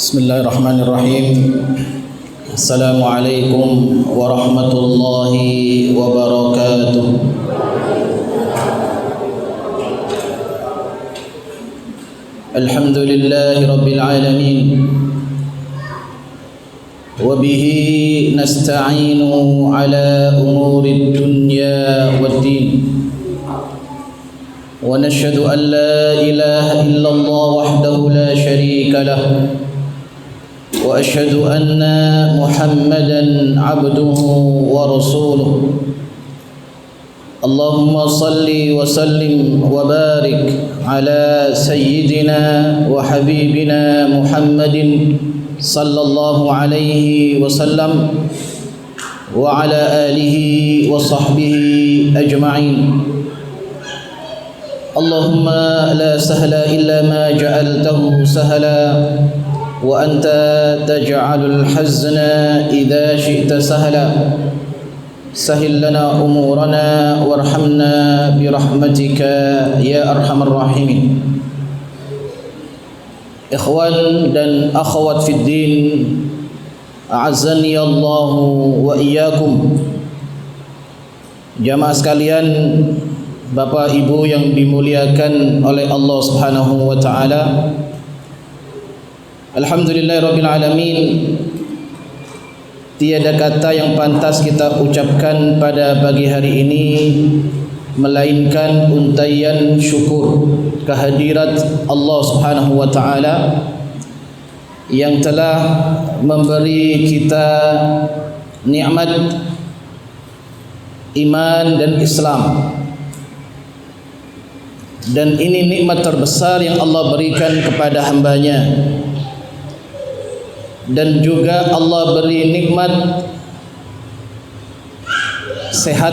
Bismillahirrahmanirrahim. Assalamualaikum warahmatullahi wabarakatuh. Alhamdulillahi rabbil alamin. Wa bihi nasta'inu ala umuri dunya waddin. Wa nashhadu an la ilaha illallah wahdahu la sharika lah. وأشهد أن محمدًا عبده ورسوله اللهم صل وسلم وبارك على سيدنا وحبيبنا محمد صلى الله عليه وسلم وعلى آله وصحبه أجمعين اللهم لا سهل إلا ما جعلته سهلا وأنت تجعل الحزن إذا شئت سهلا سهل لنا أمورنا وارحمنا برحمتك يا أرحم الراحمين. Ikhwan dan akhwat fid din, a'azzani Allah wa iyyakum. Jamaah sekalian, Bapak Ibu yang dimuliakan oleh Allah Subhanahu wa taala. Alhamdulillahirabbil alamin. Tiada kata yang pantas kita ucapkan pada pagi hari ini melainkan untaian syukur kehadirat Allah Subhanahu wa taala yang telah memberi kita nikmat iman dan Islam. Dan ini nikmat terbesar yang Allah berikan kepada hambanya. Dan juga Allah beri nikmat sehat,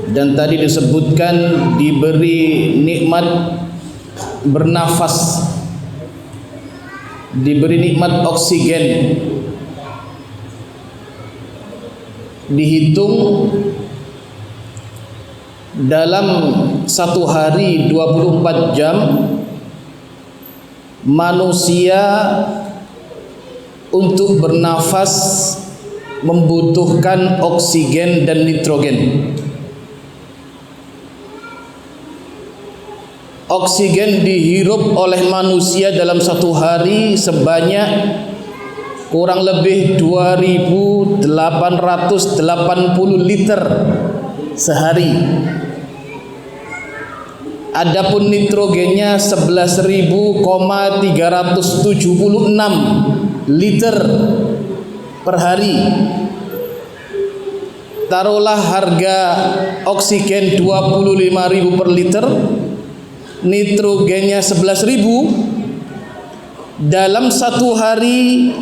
dan tadi disebutkan diberi nikmat bernafas, diberi nikmat oksigen. Dihitung dalam satu hari 24 jam manusia untuk bernafas membutuhkan oksigen dan nitrogen. Oksigen dihirup oleh manusia dalam satu hari sebanyak kurang lebih 2.880 liter sehari. Adapun nitrogennya 11.376 liter per hari. Taruhlah harga oksigen 25.000 per liter, nitrogennya 11.000. Dalam satu hari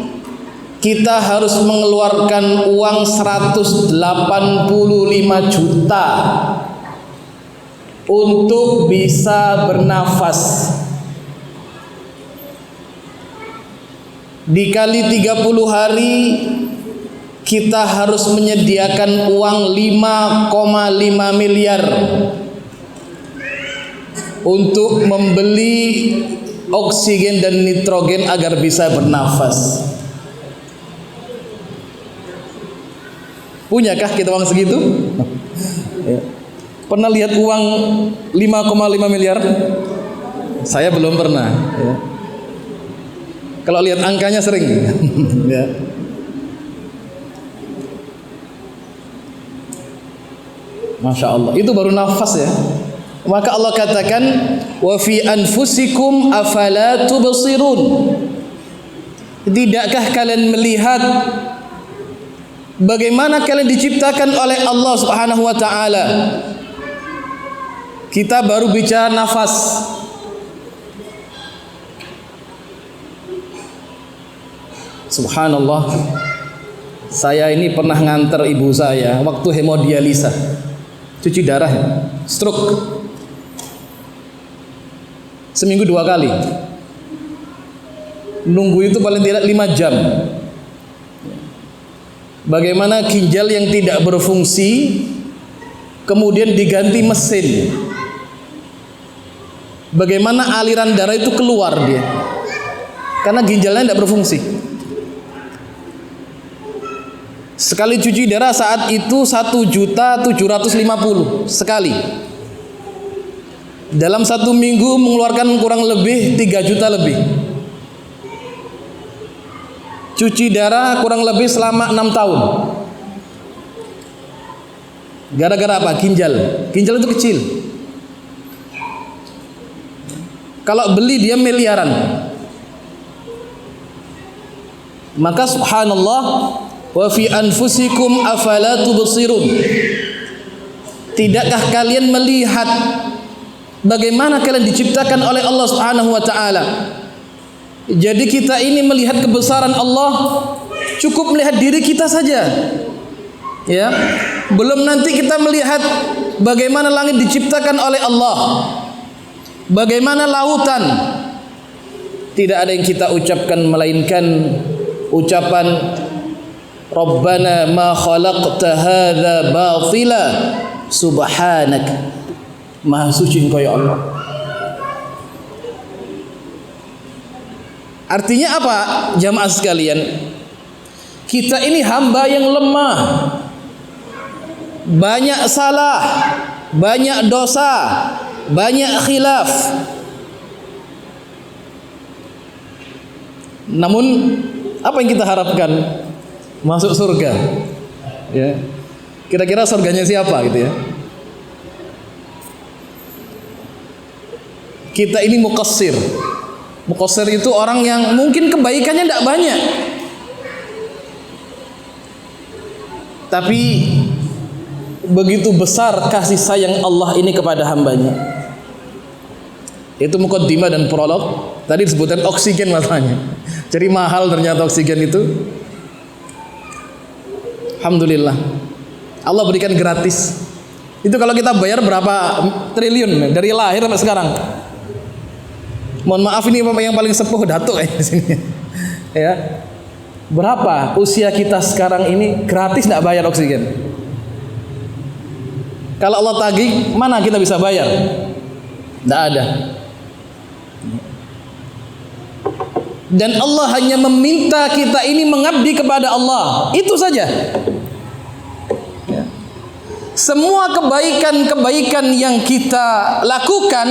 kita harus mengeluarkan uang 185 juta untuk bisa bernafas. Dikali 30 hari kita harus menyediakan uang 5,5 miliar untuk membeli oksigen dan nitrogen agar bisa bernafas. Punyakah kita uang segitu? Pernah lihat uang 5,5 miliar? Saya belum pernah ya. Kalau lihat angkanya sering ya. Masya Allah, itu baru nafas ya. Maka Allah katakan, wa fi anfusikum afala tubsirun. Tidakkah kalian melihat bagaimana kalian diciptakan oleh Allah Subhanahu wa taala? Kita baru bicara nafas. Subhanallah. Saya ini pernah nganter ibu saya waktu hemodialisa, cuci darah, stroke. Seminggu 2 kali. Nunggu itu paling tidak 5 jam. Bagaimana ginjal yang tidak berfungsi kemudian diganti mesin. Bagaimana aliran darah itu keluar dia. karena ginjalnya tidak berfungsi. Sekali cuci darah saat itu 1.750.000 sekali. Dalam 1 minggu mengeluarkan kurang lebih 3 juta lebih. Cuci darah kurang lebih selama 6 tahun. Gara-gara apa? Ginjal. Ginjal itu kecil. Kalau beli dia miliaran. Maka subhanallah, wa fi anfusikum afala tubsirun. Tidakkah kalian melihat bagaimana kalian diciptakan oleh Allah Subhanahu wa taala? Jadi kita ini melihat kebesaran Allah, cukup melihat diri kita saja. Ya. Belum nanti kita melihat bagaimana langit diciptakan oleh Allah. Bagaimana lautan. Tidak ada yang kita ucapkan melainkan ucapan Rabbana ma khalaqta hadza batila subhanak. Maha suci Engkau ya Allah. Artinya apa, jamaah sekalian? Kita ini hamba yang lemah, banyak salah, banyak dosa, banyak khilaf. Namun apa yang kita harapkan? Masuk surga. Ya. Kira-kira surganya siapa gitu ya? Kita ini muqassir. Muqassir itu orang yang mungkin kebaikannya tidak banyak, tapi begitu besar kasih sayang Allah ini kepada hambanya. Itu muqaddimah dan prolog. Tadi disebutkan oksigen matanya. Jadi mahal ternyata oksigen itu. Alhamdulillah, Allah berikan gratis. Itu kalau kita bayar berapa triliun dari lahir sampai sekarang. Mohon maaf, ini yang paling sepuh datuk di sini. Ya. Berapa usia kita sekarang ini gratis tidak bayar oksigen? Kalau Allah tagih, mana kita bisa bayar? Tidak ada. Dan Allah hanya meminta kita ini mengabdi kepada Allah. Itu saja. Ya. Semua kebaikan-kebaikan yang kita lakukan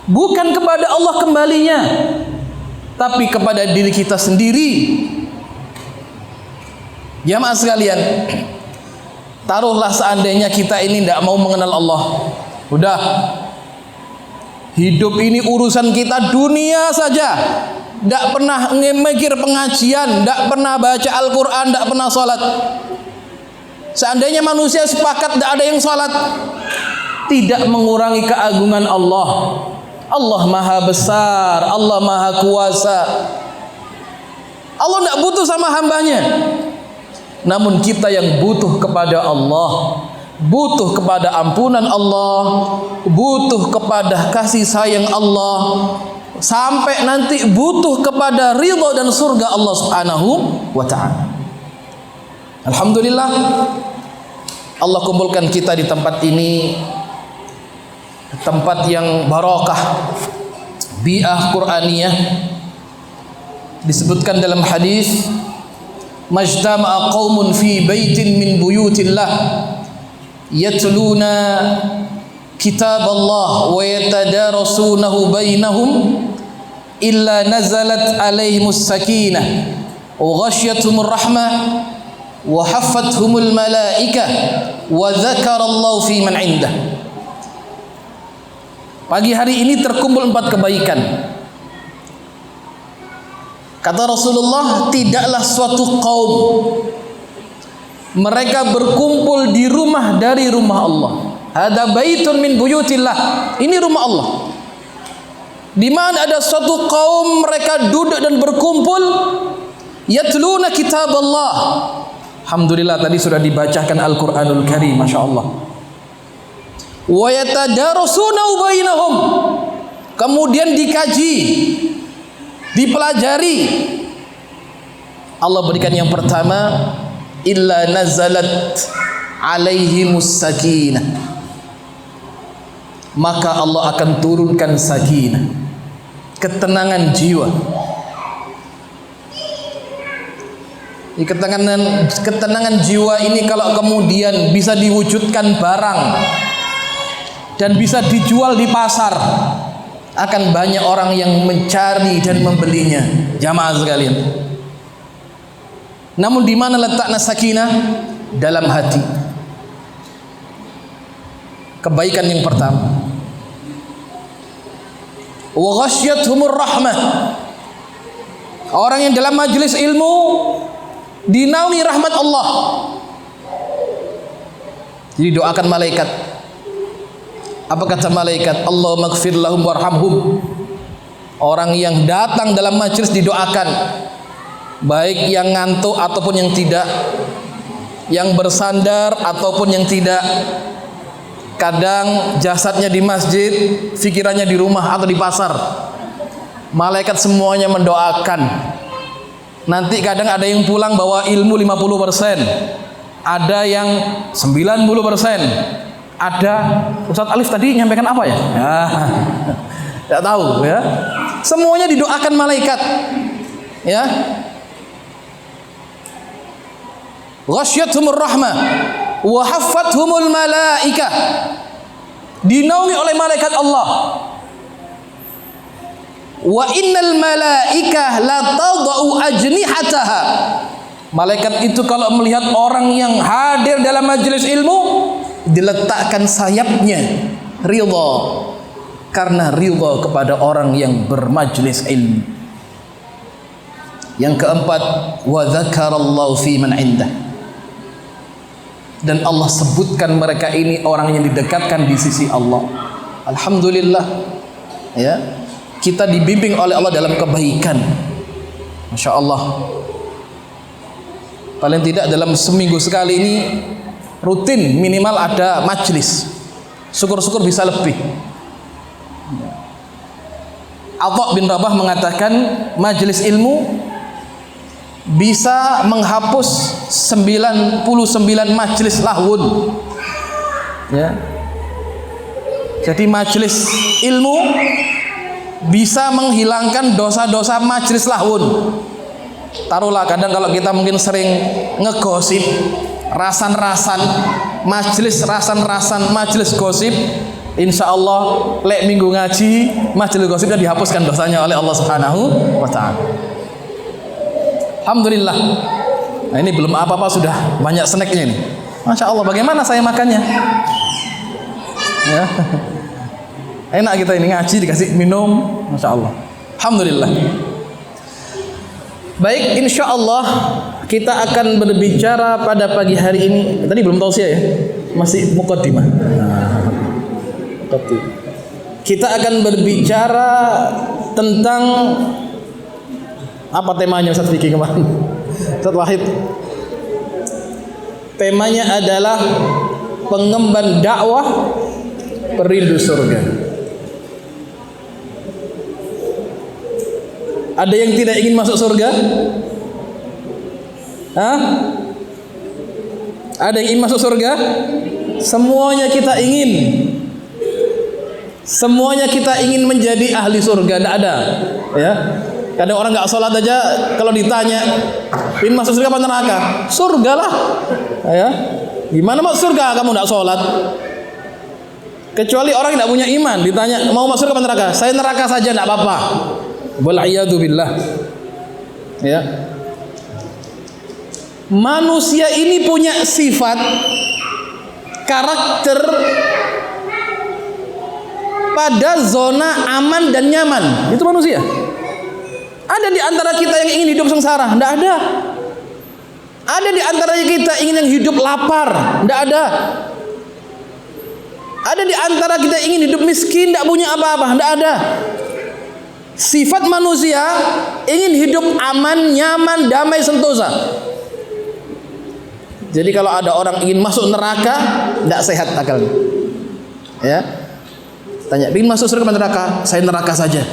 bukan kepada Allah kembalinya, tapi kepada diri kita sendiri. Jamaah sekalian, taruhlah seandainya kita ini tidak mau mengenal Allah. Udah, hidup ini urusan kita dunia saja. Tidak pernah mikir pengajian, tidak pernah baca Al-Quran, tidak pernah sholat. Seandainya manusia sepakat tidak ada yang sholat, tidak mengurangi keagungan Allah. Allah maha besar, Allah maha kuasa. Allah tidak butuh sama hambanya. Namun kita yang butuh kepada Allah, butuh kepada ampunan Allah, butuh kepada kasih sayang Allah, sampai nanti butuh kepada ridha dan surga Allah Subhanahu wa ta'ala. Alhamdulillah, Allah kumpulkan kita di tempat ini, tempat yang barakah, bi'ah Qur'aniyah. Disebutkan dalam hadis, majtama'a qaumun fi baitin min buyutillah yatluna kitab Allah wa yatadarasunahu bainahum illa nazalat alaihimus sakinah wa ghasyiyatuhumur rahmah wa haffathumul malaikah wa dzakarallahu fi man indah. Pagi hari ini terkumpul 4 kebaikan. Kata Rasulullah, tidaklah suatu kaum mereka berkumpul di rumah dari rumah Allah. Hada baitun min buyutillah. Ini rumah Allah. Di mana ada suatu kaum mereka duduk dan berkumpul, yatluna kitab Allah. Alhamdulillah, tadi sudah dibacakan Al-Quranul Karim, Masya Allah. Wa yatadarasunahu bainahum. Kemudian dikaji, dipelajari. Allah berikan yang pertama, illa nazalat alaihimus sakinah. Maka Allah akan turunkan sakinah, ketenangan jiwa, Ketenangan jiwa ini kalau kemudian bisa diwujudkan barang dan bisa dijual di pasar, akan banyak orang yang mencari dan membelinya. Jamaah sekalian. Namun di mana letaknya sakinah? Dalam hati. Kebaikan yang pertama. Wa ghasyyathumur rahmah. Orang yang dalam majelis ilmu dinaungi rahmat Allah. Jadi doakan malaikat. Apa kata malaikat? Allahumma ighfir lahum warhamhum. Orang yang datang dalam majelis didoakan, baik yang ngantuk ataupun yang tidak, yang bersandar ataupun yang tidak. Kadang jasadnya di masjid, pikirannya di rumah atau di pasar. Malaikat semuanya mendoakan. Nanti kadang ada yang pulang bawa ilmu 50%, ada yang 90%. Ada Ustaz Alif tadi nyampaikan apa ya? Tidak tahu ya. Semuanya didoakan malaikat. Ya. Ghasyyathumur rahmah wa haffathumul malaikah. Dinaungi oleh malaikat Allah. Wa innal malaikah la tadau ajnihataha. Malaikat itu kalau melihat orang yang hadir dalam majelis ilmu, diletakkan sayapnya ridha, karena ridha kepada orang yang bermajlis ilmu. Yang keempat, wa dzakarallahu fi man indah. Dan Allah sebutkan mereka ini orang yang didekatkan di sisi Allah. Alhamdulillah ya, kita dibimbing oleh Allah dalam kebaikan. Masya Allah. Paling tidak dalam seminggu sekali ini rutin minimal ada majlis. Syukur-syukur bisa lebih. Atha bin Rabah mengatakan majlis ilmu bisa menghapus 99 majlis lahwun. Ya. Jadi majlis ilmu bisa menghilangkan dosa-dosa majlis lahwun. Taruhlah kadang kalau kita mungkin sering ngegosip, rasan-rasan, majlis rasan-rasan, majlis gosip, insya Allah lek minggu ngaji majlis gosipnya dihapuskan dosanya oleh Allah Subhanahu wa ta'ala. Alhamdulillah. Nah ini belum apa-apa sudah banyak snacknya ini. Masya Allah, bagaimana saya makannya? Ya. Enak kita ini ngaji dikasih minum, Masya Allah. Alhamdulillah. Baik, insya Allah kita akan berbicara pada pagi hari ini. Tadi belum tausiah ya, masih muqaddimah. Kita akan berbicara tentang apa temanya Ustaz Fikri kemarin? Ustaz Wahid. Temanya adalah pengemban dakwah perindu surga. Ada yang tidak ingin masuk surga? Hah? Ada yang ingin masuk surga? Semuanya kita ingin. Semuanya kita ingin menjadi ahli surga. Tidak ada, ya. Kadang orang nggak sholat aja kalau ditanya, ingin masuk surga apa neraka? Surga lah, ya. Gimana masuk surga kamu nggak sholat? Kecuali orang yang tidak punya iman, ditanya mau masuk surga apa neraka? Saya neraka saja tidak apa-apa. Wal'iyadu billah. Ya. Manusia ini punya sifat, karakter pada zona aman dan nyaman. Itu manusia. Ada di antara kita yang ingin hidup sengsara? Tidak ada. Ada di antara kita ingin yang hidup lapar? Tidak ada. Ada di antara kita ingin hidup miskin, tidak punya apa-apa? Tidak ada. Sifat manusia ingin hidup aman, nyaman, damai, sentosa. Jadi kalau ada orang ingin masuk neraka, tidak sehat akalnya. Ya. Tanya, ingin masuk surga neraka? Saya neraka saja.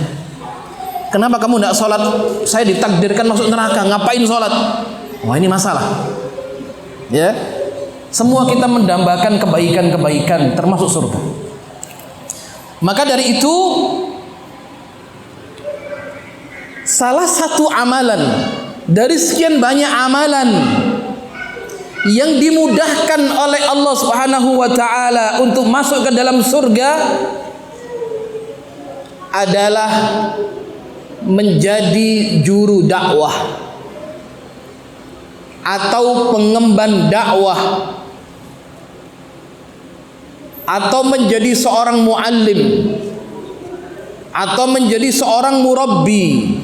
Kenapa kamu tidak sholat? Saya ditakdirkan masuk neraka, ngapain sholat? Wah, ini masalah. Ya. Semua kita mendambakan kebaikan-kebaikan termasuk surga. Maka dari itu salah satu amalan dari sekian banyak amalan yang dimudahkan oleh Allah Subhanahu wa taala untuk masuk ke dalam surga adalah menjadi juru dakwah atau pengemban dakwah atau menjadi seorang muallim atau menjadi seorang murabbi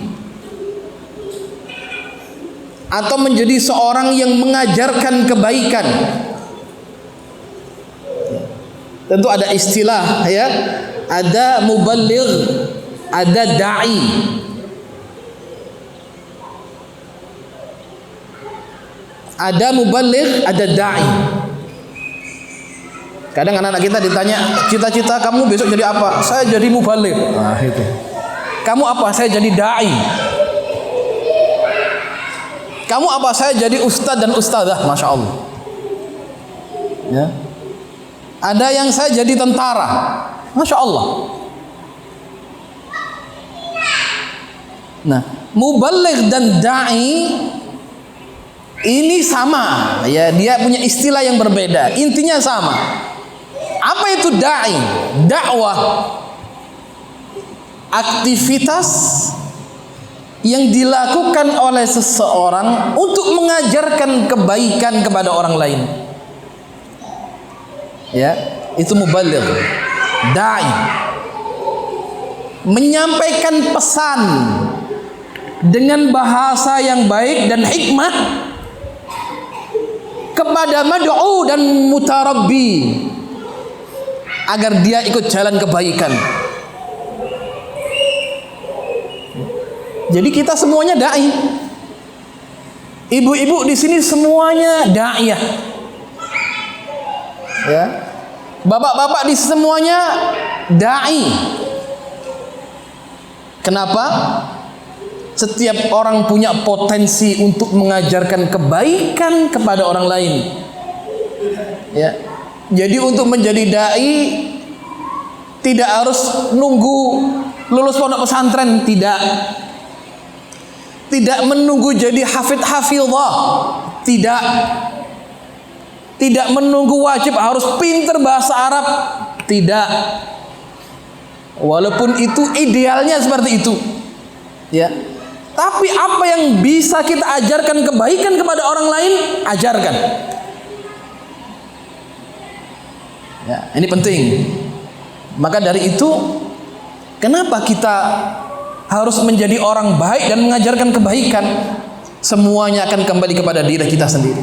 atau menjadi seorang yang mengajarkan kebaikan. Tentu ada istilah ya, ada muballigh, ada dai. Ada muballigh, ada dai. Kadang anak-anak kita ditanya, cita-cita kamu besok jadi apa? Saya jadi muballigh. Nah, itu. Kamu apa? Saya jadi dai. Kamu apa? Saya jadi ustadz dan ustadzah. Masya Allah. Ya. Ada yang saya jadi tentara. Masya Allah. Nah, muballigh dan dai ini sama, ya, dia punya istilah yang berbeda, intinya sama. Apa itu dai? Dakwah, aktivitas yang dilakukan oleh seseorang untuk mengajarkan kebaikan kepada orang lain. Ya, itu muballigh. Dai menyampaikan pesan dengan bahasa yang baik dan hikmah kepada mad'u dan mutarabbi agar dia ikut jalan kebaikan. Jadi kita semuanya dai. Ibu-ibu di sini semuanya daiyah. Ya. Bapak-bapak di semuanya dai. Kenapa? Setiap orang punya potensi untuk mengajarkan kebaikan kepada orang lain. Ya. Jadi untuk menjadi dai tidak harus nunggu lulus pondok pesantren, tidak. Tidak menunggu jadi hafidh-hafidhah, tidak. Tidak menunggu wajib harus pinter bahasa Arab, tidak. Walaupun itu idealnya seperti itu. Ya. Tapi apa yang bisa kita ajarkan kebaikan kepada orang lain, ajarkan. Ya, ini penting. Maka dari itu, kenapa kita harus menjadi orang baik dan mengajarkan kebaikan? Semuanya akan kembali kepada diri kita sendiri.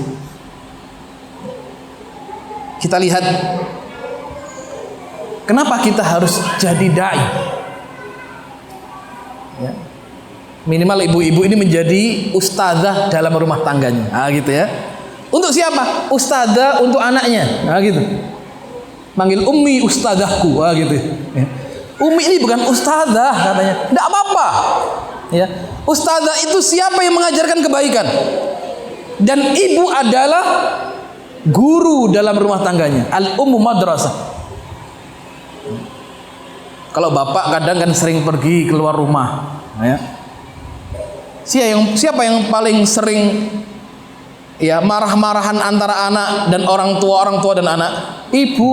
Kita lihat, kenapa kita harus jadi dai? Ya. Minimal ibu-ibu ini menjadi ustazah dalam rumah tangganya. Nah, gitu ya. Untuk siapa? Ustazah untuk anaknya. Nah, gitu. Manggil ummi ustazahku. Nah, gitu. Ya. Umi ini bukan ustazah katanya. Tidak apa-apa. Ya. Ustazah itu siapa yang mengajarkan kebaikan. Dan ibu adalah guru dalam rumah tangganya. Al-ummu madrasah. Kalau bapak kadang kan sering pergi keluar rumah. Ya. Siapa yang paling sering ya marah-marahan antara anak dan orang tua dan anak? Ibu.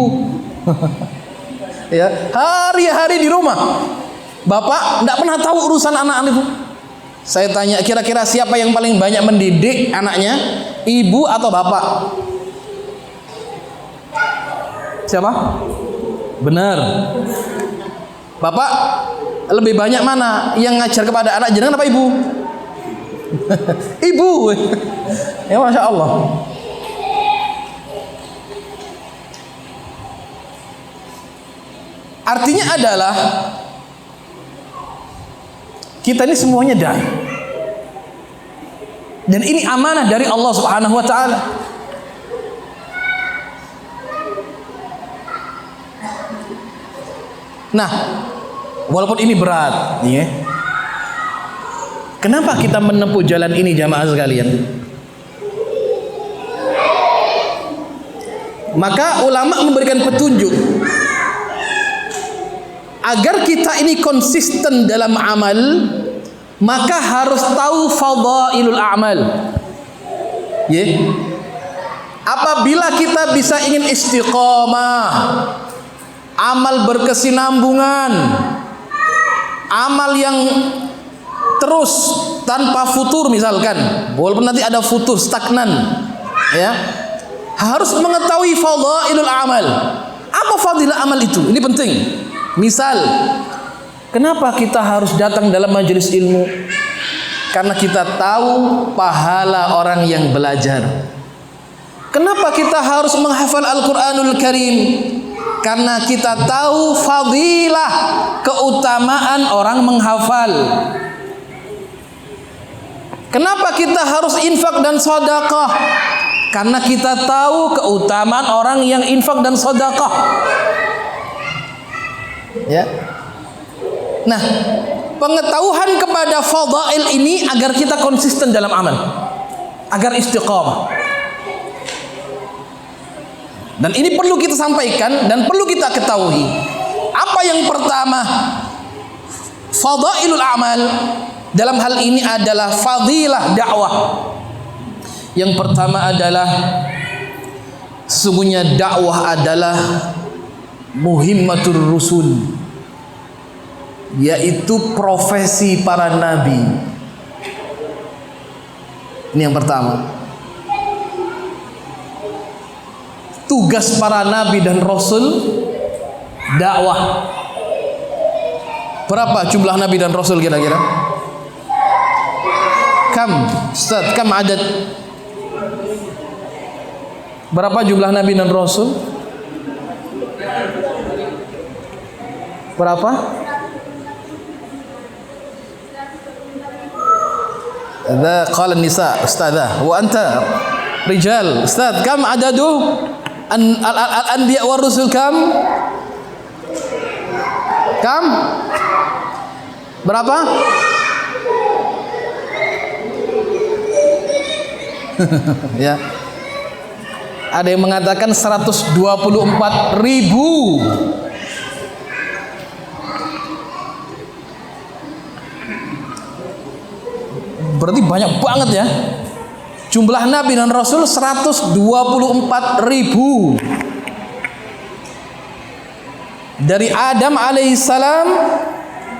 Ya, hari-hari di rumah. Bapak tidak pernah tahu urusan anak itu. Saya tanya, kira-kira siapa yang paling banyak mendidik anaknya? Ibu atau bapak? Siapa? Benar. Bapak lebih banyak mana yang ngajar kepada anak jenengan apa ibu? Ibu. Ya, Masya Allah. Artinya adalah kita ini semuanya dai. Dan ini amanah dari Allah Subhanahu wa taala. Nah, walaupun ini berat, ya. Kenapa kita menempuh jalan ini jamaah sekalian? Maka ulama memberikan petunjuk agar kita ini konsisten dalam amal, maka harus tahu fadailul a'mal. Ya. Apabila kita bisa ingin istiqomah, amal berkesinambungan, amal yang terus tanpa futur misalkan, walaupun nanti ada futur stagnan, ya, harus mengetahui fadailul amal. Apa fadilah amal itu? Ini penting. Misal, kenapa kita harus datang dalam majelis ilmu? Karena kita tahu pahala orang yang belajar. Kenapa kita harus menghafal Al-Quranul Karim? Karena kita tahu fadilah, keutamaan orang menghafal. Kenapa kita harus infak dan sedekah? Karena kita tahu keutamaan orang yang infak dan sedekah. Ya. Nah, pengetahuan kepada fadail ini agar kita konsisten dalam amal, agar istiqamah. Dan ini perlu kita sampaikan dan perlu kita ketahui. Apa yang pertama? Fadailul amal dalam hal ini adalah fadilah dakwah. Yang pertama adalah sesungguhnya dakwah adalah muhimmatur rusul, yaitu profesi para nabi. Ini yang pertama. Tugas para nabi dan rasul dakwah. Berapa jumlah nabi dan rasul kira-kira? Kam, Ustaz, kam adad? Berapa jumlah nabi dan rasul? Berapa? Hadza qala an-nisa ustadzah wa anta rijal. Ustaz, kam adadu al-anbiya war rusul kam? Kam? Berapa? Ya. Ada yang mengatakan 124.000. Berarti banyak banget ya. Jumlah nabi dan rasul 124.000. Dari Adam alaihissalam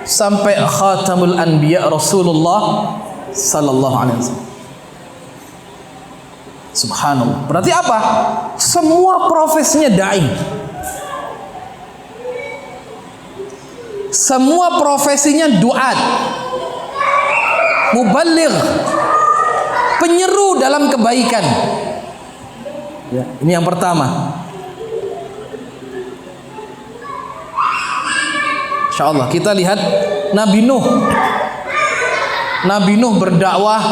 sampai khatamul anbiya Rasulullah sallallahu alaihi wasallam. Subhanallah. Berarti apa? Semua profesinya dai. Semua profesinya duat, muballigh, penyeru dalam kebaikan. Ya, ini yang pertama. Insyaallah kita lihat Nabi Nuh. Nabi Nuh berdakwah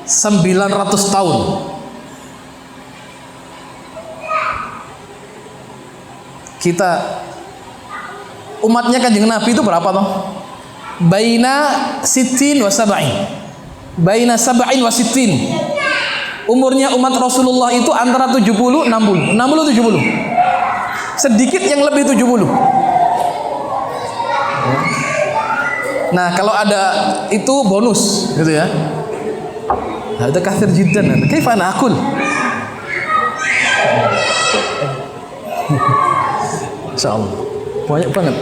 900 tahun. Kita umatnya Kanjeng Nabi itu berapa toh? Baina sittin wa sab'in. Baina sab'in wa sittin. Umurnya umat Rasulullah itu antara 70 60. 60 70. Sedikit yang lebih 70. Nah, kalau ada itu bonus gitu ya. Ada kathir jiddan. Kaifa ana aqul? Insyaallah. Banyak banget.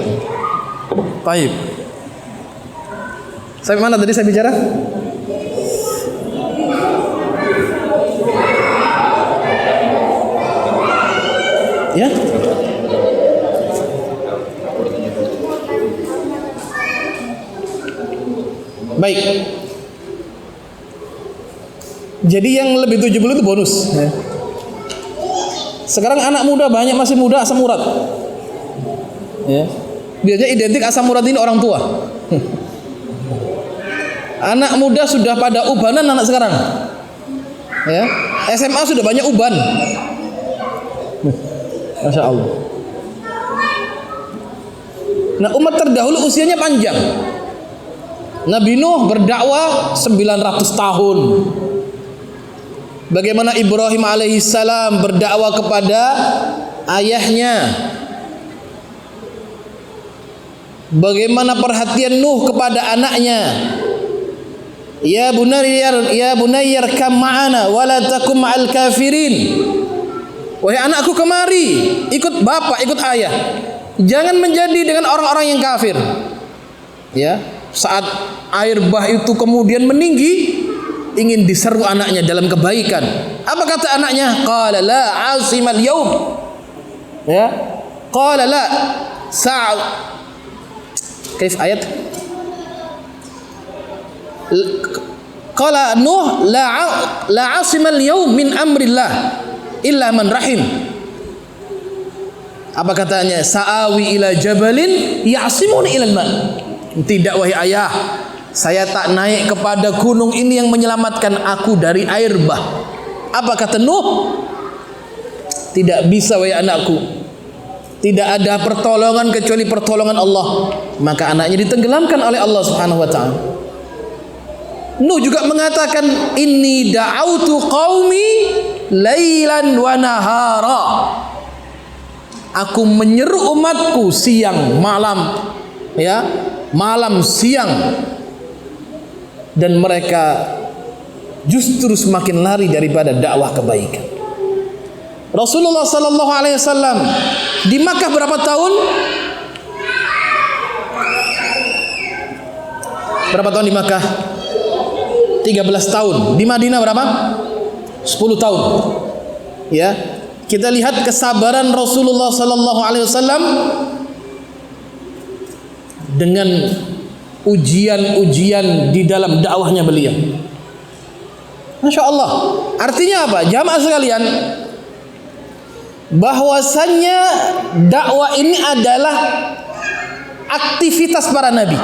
Baik. Sampai mana tadi saya bicara? Ya? Baik. Jadi yang lebih 70 itu bonus ya. Sekarang anak muda banyak masih muda asam urat. Ya. Biasanya identik asam urat ini orang tua. Anak muda sudah pada ubanan anak sekarang. Ya. SMA sudah banyak uban. Masya Allah. Nah, umat terdahulu usianya panjang. Nabi Nuh berdakwah 900 tahun. Bagaimana Ibrahim alaihissalam berdakwah kepada ayahnya. Bagaimana perhatian Nuh kepada anaknya. Ya bunayya arkam ma'ana wa la takum ma'al kafirin. Wahai anakku, kemari, ikut bapak, ikut ayah. Jangan menjadi dengan orang-orang yang kafir. Ya, saat air bah itu kemudian meninggi, ingin diseru anaknya dalam kebaikan. Apa kata anaknya? Qala la 'asimal yaum. Ya. Qala la Kaif ayat? Qala Nuh la 'asimal yaum min amrillah illa man rahim. Apa katanya? Sa'awi ila jabalin ya'simuni ilal ma. Tidak wahai ayah, saya tak naik kepada gunung ini yang menyelamatkan aku dari air bah. Apa kata Nuh? Tidak bisa wahai anakku. Tidak ada pertolongan kecuali pertolongan Allah. Maka anaknya ditenggelamkan oleh Allah Subhanahu wa taala. Nuh juga mengatakan, inni da'autu qaumi lailan wa nahara. Aku menyeru umatku siang malam, ya, malam siang, dan mereka justru semakin lari daripada dakwah kebaikan. Rasulullah sallallahu alaihi wasallam di Makkah berapa tahun? Berapa tahun di Makkah? 13 tahun. Di Madinah berapa? 10 tahun. Ya, kita lihat kesabaran Rasulullah sallallahu alaihi wasallam dengan ujian-ujian di dalam dakwahnya beliau. Masya Allah. Artinya apa? Jamaah sekalian, bahwasannya dakwah ini adalah aktivitas para nabi.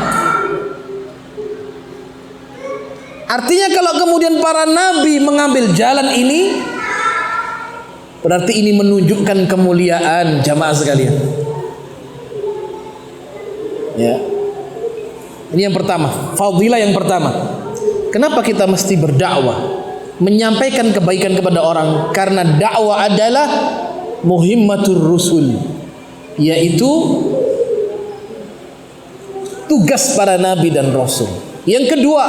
Artinya kalau kemudian para nabi mengambil jalan ini, berarti ini menunjukkan kemuliaan jamaah sekalian. Ya. Ini yang pertama, fadilah yang pertama. Kenapa kita mesti berdakwah? Menyampaikan kebaikan kepada orang, karena dakwah adalah muhimmatur rusul, yaitu tugas para nabi dan rasul. Yang kedua,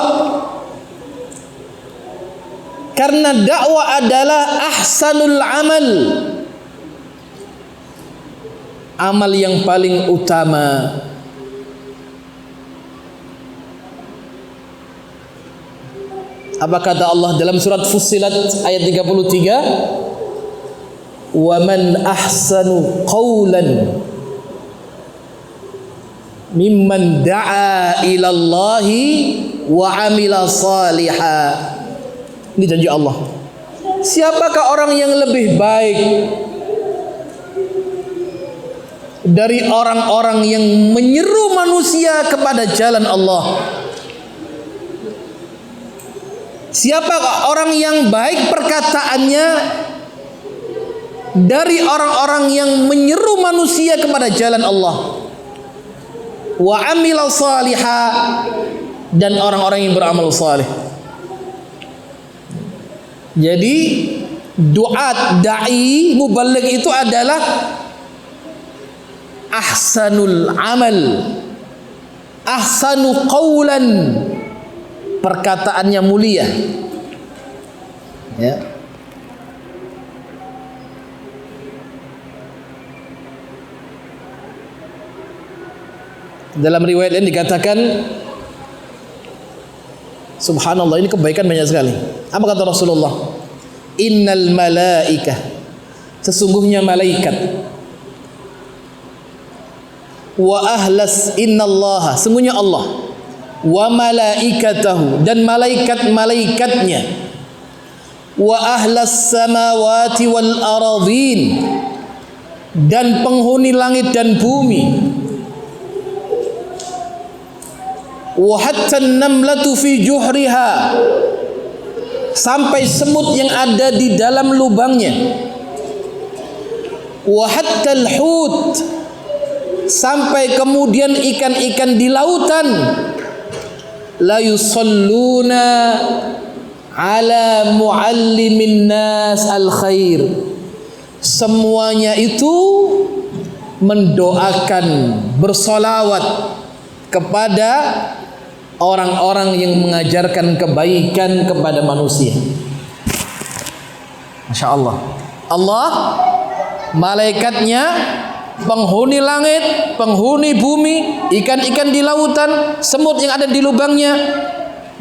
karena dakwah adalah ahsanul amal, amal yang paling utama. Apa kata Allah dalam surat Fussilat ayat 33? Wa man ahsanu qawlan mimman da'a ila Allahi wa amila salihah. Ini janji Allah. Siapakah orang yang lebih baik dari orang-orang yang menyeru manusia kepada jalan Allah? Siapa orang yang baik perkataannya dari orang-orang yang menyeru manusia kepada jalan Allah? Wa amila salihah, dan orang-orang yang beramal saleh. Jadi duat, da'i, muballigh itu adalah ahsanul amal, ahsanu qawlan, perkataannya mulia. Ya. Dalam riwayat lain dikatakan, subhanallah, ini kebaikan banyak sekali. Apa kata Rasulullah? Innal malaikah, sesungguhnya malaikat, wa ahlas, innallaha, sesungguhnya Allah, wa malaikatahu, dan malaikat-malaikatnya, wa ahlas samawati wal aradhin, dan penghuni langit dan bumi, wa hatta an-namlatu fi juhriha, sampai semut yang ada di dalam lubangnya, wa hatta al-hut, sampai kemudian ikan-ikan di lautan, la yusalluna ala muallimin nas al-khair, semuanya itu mendoakan, bersolawat kepada orang-orang yang mengajarkan kebaikan kepada manusia. Masya Allah. Allah, malaikatnya, penghuni langit, penghuni bumi, ikan-ikan di lautan, semut yang ada di lubangnya,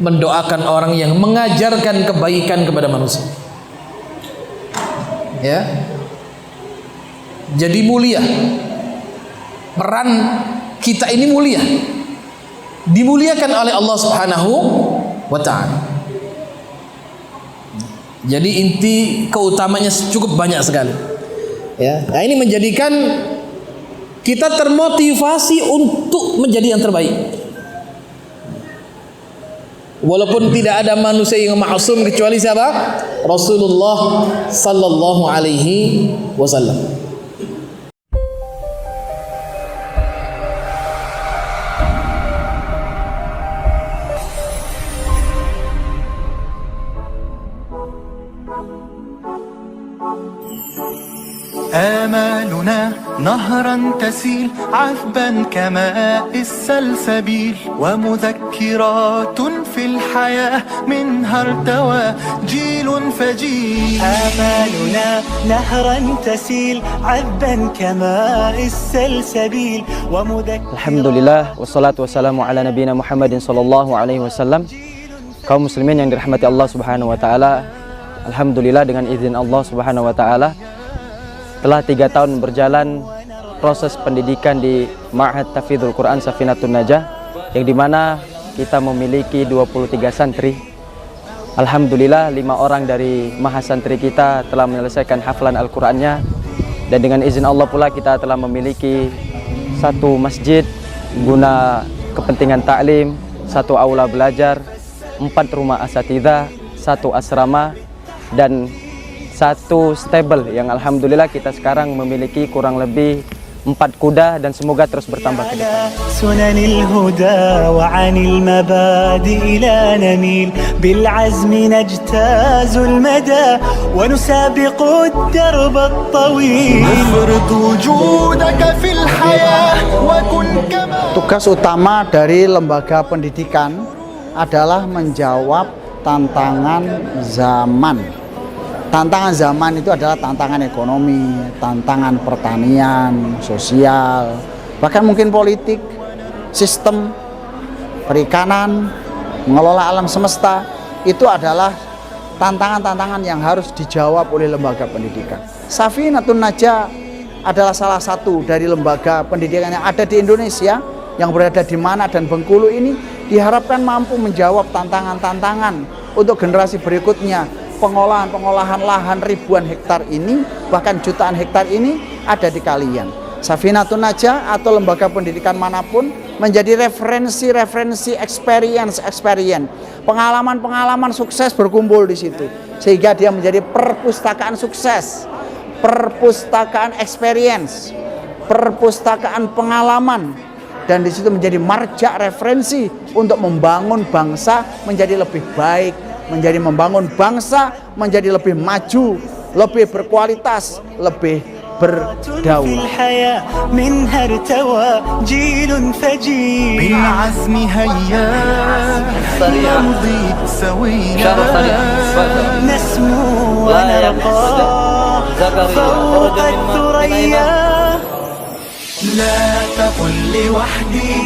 mendoakan orang yang mengajarkan kebaikan kepada manusia. Ya, jadi mulia. Peran kita ini mulia, dimuliakan oleh Allah Subhanahu wa ta'ala. Jadi inti keutamanya cukup banyak sekali. Ya, nah ini menjadikan kita termotivasi untuk menjadi yang terbaik. Walaupun tidak ada manusia yang ma'sum kecuali siapa? Rasulullah sallallahu alaihi wasallam. آمالنا نهرا تسيل عذبا كماء السلسبيل ومذكرات في الحياة منها ارتوى جيل فجيل. آمالنا نهرا تسيل عذبا كماء السلسبيل Alhamdulillah wassalatu wassalamu ala nabiyina Muhammadin sallallahu alaihi wasallam. Kaum muslimin yang dirahmati Allah Subhanahu wa taala, alhamdulillah dengan izin Allah Subhanahu wa taala telah 3 tahun berjalan proses pendidikan di Ma'had Tahfidzul Quran Safinatun Najah, yang dimana kita memiliki 23 santri. Alhamdulillah 5 orang dari mahasantri kita telah menyelesaikan hafalan Al-Qurannya, dan dengan izin Allah pula kita telah memiliki 1 masjid guna kepentingan taklim, 1 aula belajar, 4 rumah asatidzah, 1 asrama, dan 1 stable yang alhamdulillah kita sekarang memiliki kurang lebih 4 kuda, dan semoga terus bertambah ke depan. Sunanil huda wa 'anil mabadi ila namil bil azmi najtazul mada wa nusabiqu ad-darb at-tawil. افرض وجودك في الحياة وكن كما. Tugas utama dari lembaga pendidikan adalah menjawab tantangan zaman. Tantangan zaman itu adalah tantangan ekonomi, tantangan pertanian, sosial, bahkan mungkin politik, sistem, perikanan, mengelola alam semesta. Itu adalah tantangan-tantangan yang harus dijawab oleh lembaga pendidikan. Safinatun Najah adalah salah satu dari lembaga pendidikan yang ada di Indonesia, yang berada di Mana dan Bengkulu ini, diharapkan mampu menjawab tantangan-tantangan untuk generasi berikutnya. Pengolahan lahan ribuan hektar ini, bahkan jutaan hektar ini ada di kalian. Safinatun Najah atau lembaga pendidikan manapun menjadi referensi experience, pengalaman sukses berkumpul di situ, sehingga dia menjadi perpustakaan sukses, perpustakaan experience, perpustakaan pengalaman, dan di situ menjadi marja referensi untuk membangun bangsa menjadi lebih baik, menjadi membangun bangsa menjadi lebih maju, lebih berkualitas, lebih berdaulat. بالعزم هيا نمضي سويا نسمو ونرقى فوق الثريا لا تقل لوحدي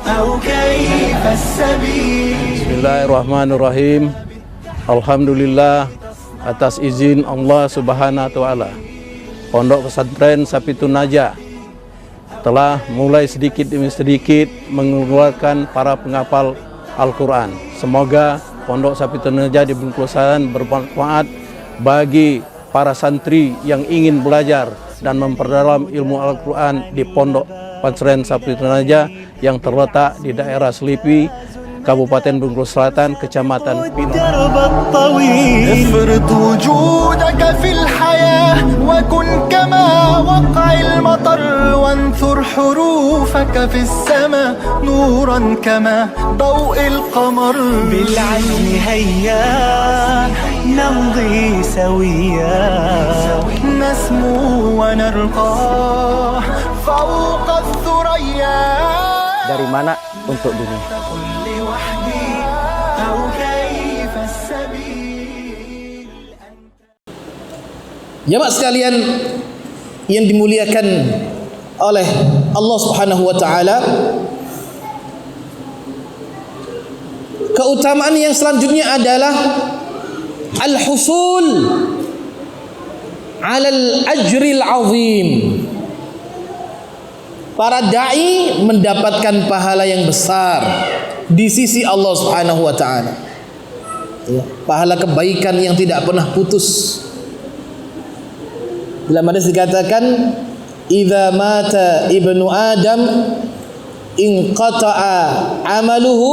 أو كيف السبيل. Bismillahirrahmanirrahim. Alhamdulillah atas izin Allah Subhanahu wa taala, Pondok Pesantren Safinatun Najah telah mulai sedikit demi sedikit mengeluarkan para penghafal Al-Quran. Semoga Pondok Safinatun Najah di Bengkulu Selatan bermanfaat bagi para santri yang ingin belajar dan memperdalam ilmu Al-Quran di Pondok Pesantren Safinatun Najah yang terletak di daerah Selipi, Kabupaten Bengkulu Selatan, Kecamatan Pinang. افرض وجودك في الحياة وكن كما وقع المطر وانثر حروفك في السماء نورا كما ضوء القمر. بالعزم هيا نمضي سويا نسمو ونرقى فوق الثريا. Dari mana untuk dunia. Jamaah sekalian yang dimuliakan oleh Allah Subhanahu wa taala, keutamaan yang selanjutnya adalah al-husul 'alal ajril 'azim. Para dai mendapatkan pahala yang besar di sisi Allah Subhanahu wa taala. Ya, pahala kebaikan yang tidak pernah putus. Dalam hadis dikatakan, "Idza mata ibnu Adam inqata'a 'amaluhu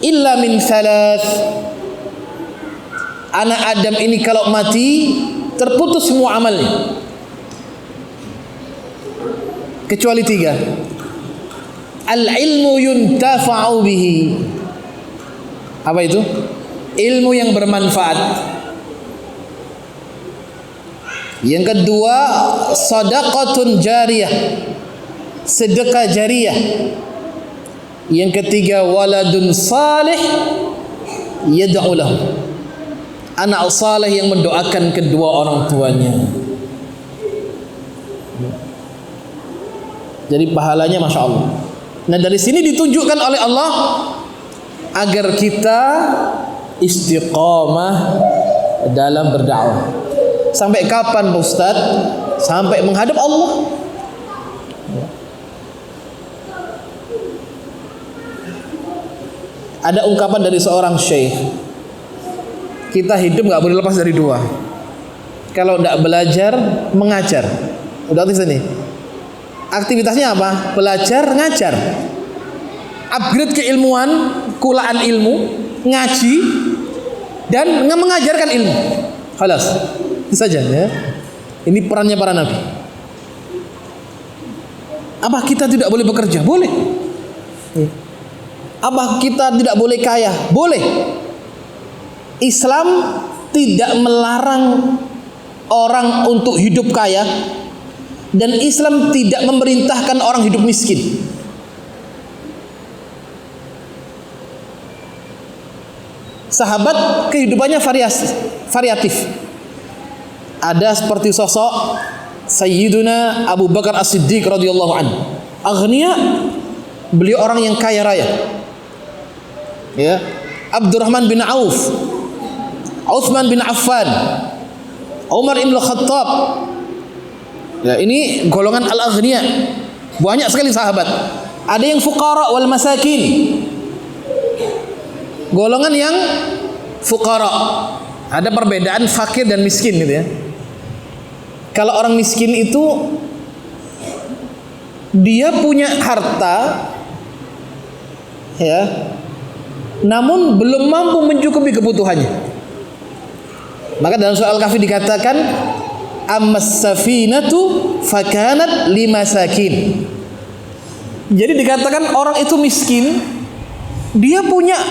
illa min thalath." Anak Adam ini kalau mati terputus semua amalnya kecuali 3. Al-ilmu yuntafa'u bihi. Apa itu? Ilmu yang bermanfaat. Yang kedua, sadaqatun jariyah, sedekah jariyah. Yang ketiga, waladun salih yad'u lahu, anak saleh yang mendoakan kedua orang tuanya. Jadi pahalanya Masya Allah. Nah, dari sini ditunjukkan oleh Allah agar kita istiqamah dalam berdakwah. Sampai kapan Pak Ustaz? Sampai menghadap Allah. Ada ungkapan dari seorang syekh, kita hidup gak boleh lepas dari 2. Kalau tidak belajar, mengajar. Udah di sini. Aktivitasnya apa? Belajar, ngajar. Upgrade keilmuan, kulaan ilmu, ngaji, dan mengajarkan ilmu. Halas. Itu saja ya. Ini perannya para nabi. Apa kita tidak boleh bekerja? Boleh. Apa kita tidak boleh kaya? Boleh. Islam tidak melarang orang untuk hidup kaya, dan Islam tidak memerintahkan orang hidup miskin. Sahabat kehidupannya variatif. Ada seperti sosok Sayyiduna Abu Bakar As-Siddiq radhiyallahu anhu. Aghnia, beliau orang yang kaya raya. Ya, Abdurrahman bin Auf, Utsman bin Affan, Umar ibn Khattab. Ya, ini golongan al-aghnia. Banyak sekali sahabat. Ada yang fuqara wal masakin. Golongan yang fuqara. Ada perbedaan fakir dan miskin gitu ya. Kalau orang miskin itu dia punya harta ya, namun belum mampu mencukupi kebutuhannya. Maka dalam surah Al-Kahfi dikatakan, ammas safinatu fakanat limasakin. Jadi dikatakan orang itu miskin, dia punya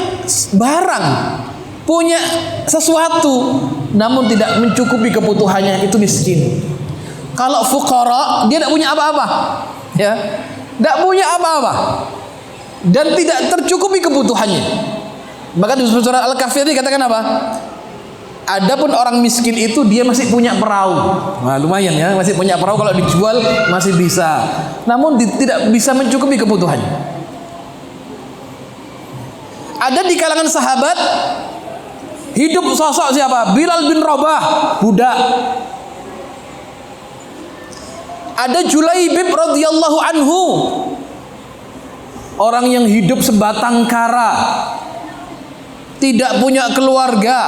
barang, punya sesuatu, namun tidak mencukupi kebutuhannya, itu miskin. Kalau fuqara, dia tidak punya apa-apa, ya, tidak punya apa-apa, dan tidak tercukupi kebutuhannya. Maka di surah Al-Kahfi dikatakan apa? Adapun orang miskin itu dia masih punya perahu. Nah, lumayan ya, masih punya perahu, kalau dijual masih bisa. Namun tidak bisa mencukupi kebutuhannya. Ada di kalangan sahabat hidup sosok siapa? Bilal bin Rabah, budak. Ada Julaibib radhiyallahu anhu, orang yang hidup sebatang kara, tidak punya keluarga.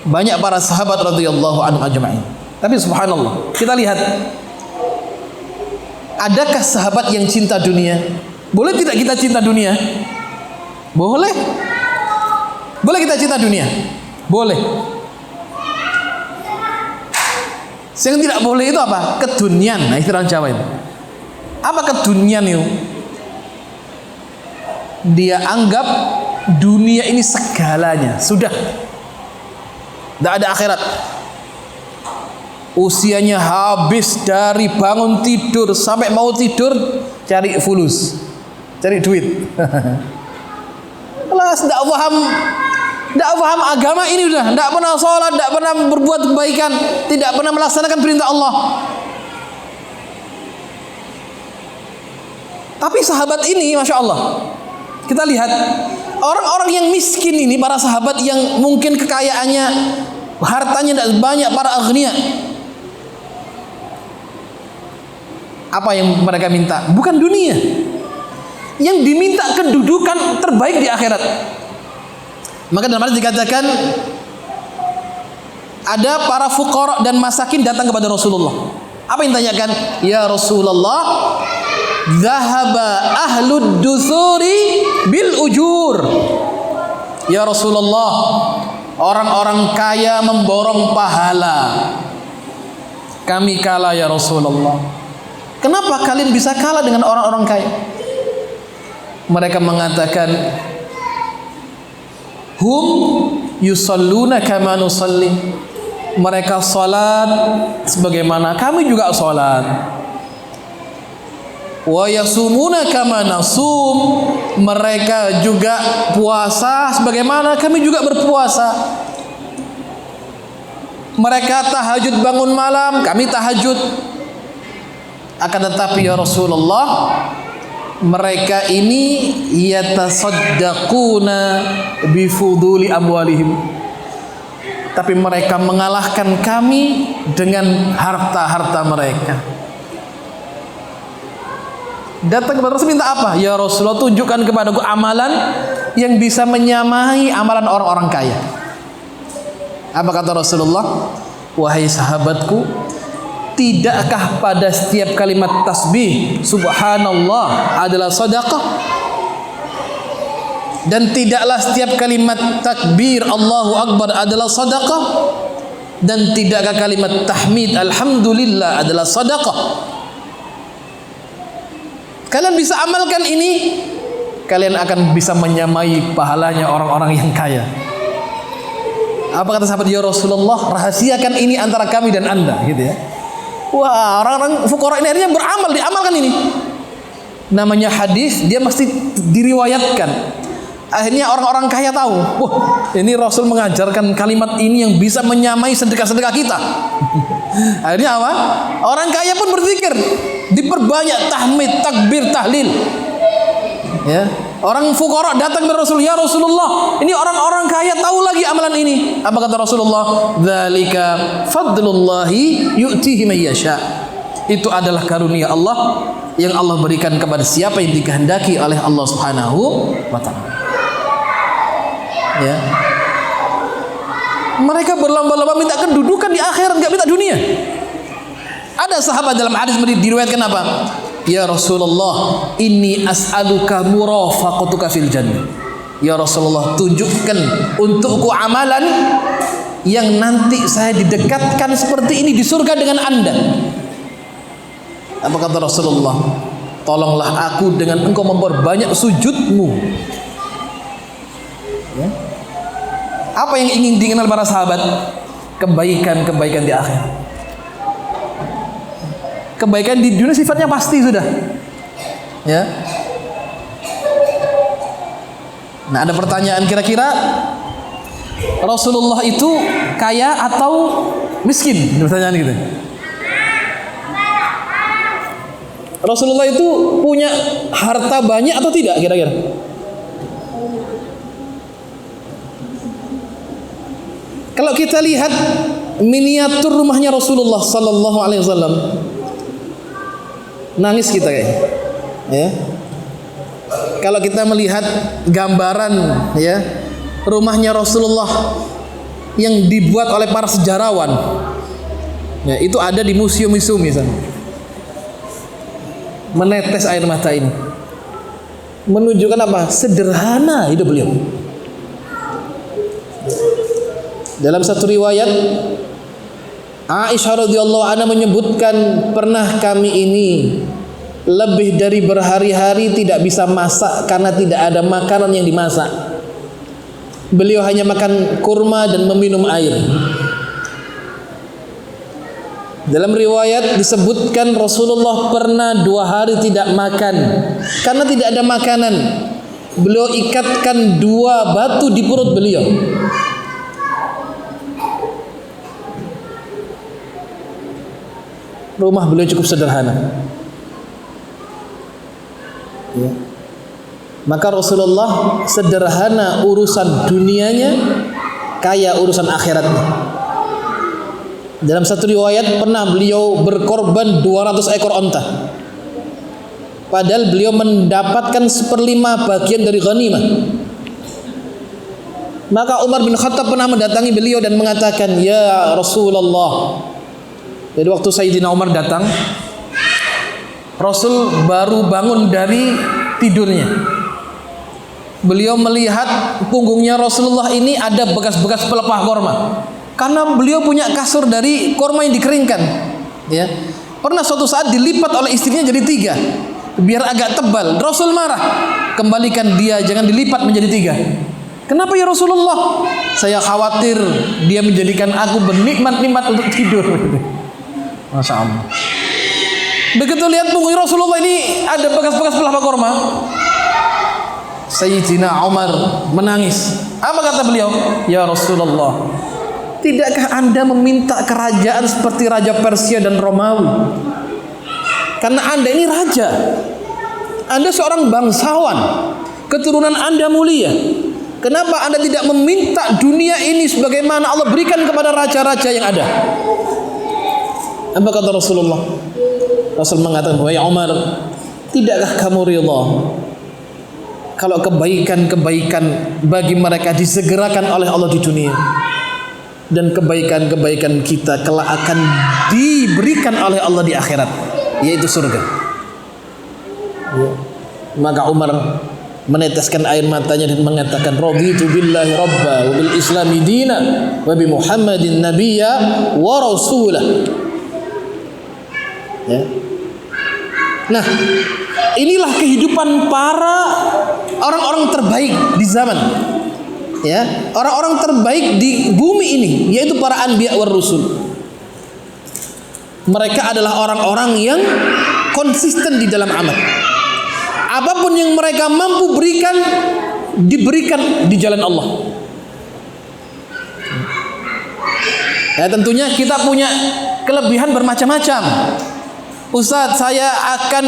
Banyak para sahabat radhiyallahu anhu ajma'in. Tapi subhanallah, kita lihat, adakah sahabat yang cinta dunia? Boleh tidak kita cinta dunia? Boleh. Boleh kita cinta dunia? Boleh. Yang tidak boleh itu apa? Kedunian. Nah, istilah Jawa itu. Apa kedunian itu? Dia anggap dunia ini segalanya. Sudah. Tidak ada akhirat. Usianya habis dari bangun tidur sampai mau tidur cari fulus, cari duit. Kelas tidak paham Tidak paham agama ini udah, tidak pernah sholat, tidak pernah berbuat kebaikan, tidak pernah melaksanakan perintah Allah. Tapi sahabat ini, masya Allah, kita lihat orang-orang yang miskin ini, para sahabat yang mungkin kekayaannya, hartanya tidak banyak, para aghnia. Apa yang mereka minta? Bukan dunia. Yang diminta kedudukan terbaik di akhirat. Maka dalam hadis dikatakan ada para fuqara dan masakin datang kepada Rasulullah. Apa yang ditanyakan? Ya Rasulullah, dhahaba ahlud dusuri bil ujur. Ya Rasulullah, orang-orang kaya memborong pahala. Kami kalah ya Rasulullah. Kenapa kalian bisa kalah dengan orang-orang kaya? Mereka mengatakan, hum yusalluna kama nusalli. Mereka salat sebagaimana kami juga salat. Wa yasumuna kama nasum. Mereka juga puasa sebagaimana kami juga berpuasa. Mereka tahajud bangun malam, kami tahajud. Akan tetapi ya Rasulullah, mereka ini yatasaddaquna bifuduli amwalihim. Tapi mereka mengalahkan kami dengan harta-harta mereka. Datang kepada Rasul minta apa? Ya Rasulullah, tunjukkan kepadaku amalan yang bisa menyamai amalan orang-orang kaya. Apa kata Rasulullah? Wahai sahabatku, tidakkah pada setiap kalimat tasbih subhanallah adalah sedekah? Dan tidaklah setiap kalimat takbir Allahu Akbar adalah sedekah? Dan tidakkah kalimat tahmid alhamdulillah adalah sedekah? Kalian bisa amalkan ini, kalian akan bisa menyamai pahalanya orang-orang yang kaya. Apa kata sahabat? Ya Rasulullah, rahasiakan ini antara kami dan anda, gitu ya. Wah, orang-orang fuqara ini akhirnya beramal, diamalkan ini. Namanya hadis, dia mesti diriwayatkan. Akhirnya orang-orang kaya tahu, wah, ini Rasul mengajarkan kalimat ini yang bisa menyamai sedekah-sedekah kita. Akhirnya apa? Orang kaya pun berzikir, diperbanyak tahmid, takbir, tahlil. Ya, orang fuqara datang kepada Rasul, ya Rasulullah, ini orang-orang kaya tahu lagi amalan ini. Apa kata Rasulullah? Dzalika fadlullahi yu'tihi may yasha. Itu adalah karunia Allah yang Allah berikan kepada siapa yang dikehendaki oleh Allah Subhanahu wa taala. Ya. Mereka berlomba-lomba minta kedudukan di akhirat, enggak minta dunia. Ada sahabat dalam hadis diriwayatkan apa? Ya Rasulullah, inni as'aluka murafaqatuka fil jannah. Ya Rasulullah, tunjukkan untukku amalan yang nanti saya didekatkan seperti ini di surga dengan Anda. Apa kata Rasulullah? Tolonglah aku dengan engkau memperbanyak sujudmu. Ya. Apa yang ingin dikenal para sahabat? Kebaikan-kebaikan di akhirat. Kebaikan di dunia sifatnya pasti sudah. Ya. Nah, ada pertanyaan, kira-kira Rasulullah itu kaya atau miskin? Pertanyaan gitu. Rasulullah itu punya harta banyak atau tidak kira-kira? Kalau kita lihat miniatur rumahnya Rasulullah sallallahu alaihi wasallam, nangis kita kayaknya. Ya. Kalau kita melihat gambaran ya rumahnya Rasulullah yang dibuat oleh para sejarawan, ya, itu ada di museum-museum misalnya. Menetes air mata ini menunjukkan apa? Sederhana hidup beliau. Dalam satu riwayat, Aisyah radhiyallahu anha menyebutkan, pernah kami ini lebih dari berhari-hari tidak bisa masak karena tidak ada makanan yang dimasak. Beliau hanya makan kurma dan meminum air. Dalam riwayat disebutkan Rasulullah pernah 2 hari tidak makan karena tidak ada makanan. Beliau ikatkan 2 batu di perut beliau. rumah beliau cukup sederhana. Ya. Maka Rasulullah sederhana urusan dunianya, kaya urusan akhiratnya. Dalam satu riwayat pernah beliau berkorban 200 ekor onta, padahal beliau mendapatkan 1/5 bagian dari ghanimah. Maka Umar bin Khattab pernah mendatangi beliau dan mengatakan, "Ya Rasulullah." Jadi waktu Sayyidina Umar datang, Rasul baru bangun dari tidurnya. Beliau melihat punggungnya Rasulullah ini ada bekas-bekas pelepah korma, karena beliau punya kasur dari korma yang dikeringkan. Ya, pernah suatu saat dilipat oleh istrinya jadi 3, biar agak tebal. Rasul marah, "Kembalikan dia, jangan dilipat menjadi 3. Kenapa ya Rasulullah? Saya khawatir dia menjadikan aku bernikmat-nikmat untuk tidur." Masya Allah. Begitu lihat punggung Rasulullah ini ada bekas-bekas pelepah korma, Sayyidina Umar menangis. Apa kata beliau? "Ya Rasulullah, tidakkah Anda meminta kerajaan seperti Raja Persia dan Romawi? Karena Anda ini raja, Anda seorang bangsawan, keturunan Anda mulia. Kenapa Anda tidak meminta dunia ini sebagaimana Allah berikan kepada raja-raja yang ada?" Apa kata Rasulullah? Rasul mengatakan, "Wahai Umar, tidakkah kamu ridha kalau kebaikan-kebaikan bagi mereka disegerakan oleh Allah di dunia, dan kebaikan-kebaikan kita kelak akan diberikan oleh Allah di akhirat, yaitu surga?" Ya. Maka Umar meneteskan air matanya dan mengatakan, "Raditu billahi rabba wa bil islami dina wa bi Muhammadin nabiyya wa rasulah." Ya. Nah, inilah kehidupan para orang-orang terbaik di zaman, ya, orang-orang terbaik di bumi ini, yaitu para anbiya war rusul. Mereka adalah orang-orang yang konsisten di dalam amal. Apapun yang mereka mampu berikan, diberikan di jalan Allah. Ya, tentunya kita punya kelebihan bermacam-macam. "Ustadz, saya akan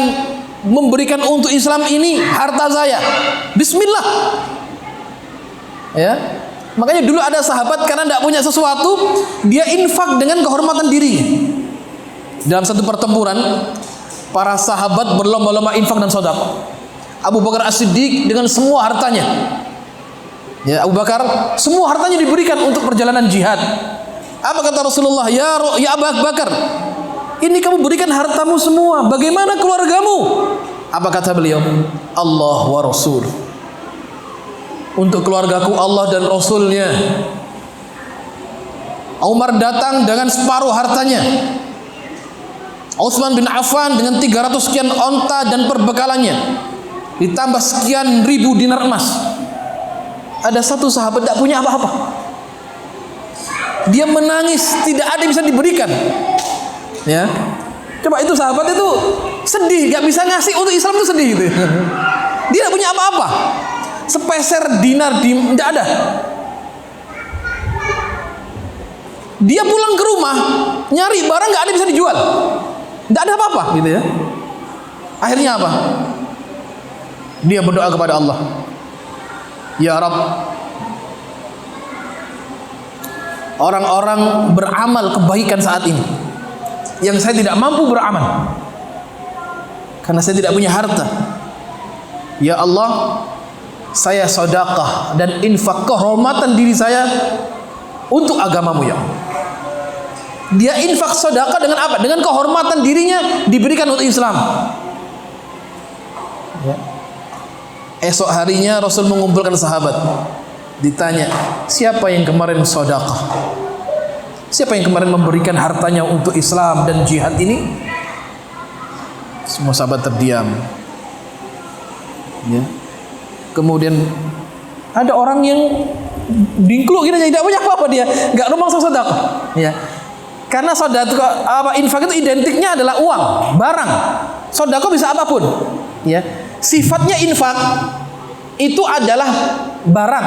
memberikan untuk Islam ini harta saya." Bismillah. Ya, makanya dulu ada sahabat karena tidak punya sesuatu, dia infak dengan kehormatan dirinya. Dalam satu pertempuran, para sahabat berlomba-lomba infak dan sedekah. Abu Bakar As-Siddiq dengan semua hartanya. Ya, Abu Bakar semua hartanya diberikan untuk perjalanan jihad. Apa kata Rasulullah? "Ya Abu Bakar, ini kamu berikan hartamu semua, bagaimana keluargamu?" Apa kata beliau? "Allah wa Rasul." Untuk keluargaku Allah dan Rasulnya. Umar datang dengan separuh hartanya. Utsman bin Affan dengan 300 sekian onta dan perbekalannya, ditambah sekian ribu dinar emas. Ada satu sahabat tidak punya apa-apa. Dia menangis, tidak ada yang bisa diberikan. Ya, coba itu sahabat itu sedih, gak bisa ngasih untuk Islam itu sedih gitu. Dia tidak punya apa-apa, sepeser dinar tidak ada. Dia pulang ke rumah, nyari barang gak ada yang bisa dijual, tidak ada apa-apa gitu ya. Akhirnya apa? Dia berdoa kepada Allah, "Ya Rabb, orang-orang beramal kebaikan saat ini yang saya tidak mampu beramal karena saya tidak punya harta. Ya Allah, saya sedekah dan infak kehormatan diri saya untuk agamamu ya Allah." Dia infak sedekah dengan apa? Dengan kehormatan dirinya diberikan untuk Islam. Ya. Esok harinya Rasul mengumpulkan sahabat. Ditanya, "Siapa yang kemarin sedekah? Siapa yang kemarin memberikan hartanya untuk Islam dan jihad ini?" Semua sahabat terdiam. Ya. Kemudian ada orang yang dingkluk gitu, tidak punya apa-apa, dia nggak numpang sedekah. Ya. Karena sedekah infak itu identiknya adalah uang, barang. Sedekah bisa apapun. Ya. Sifatnya infak itu adalah barang,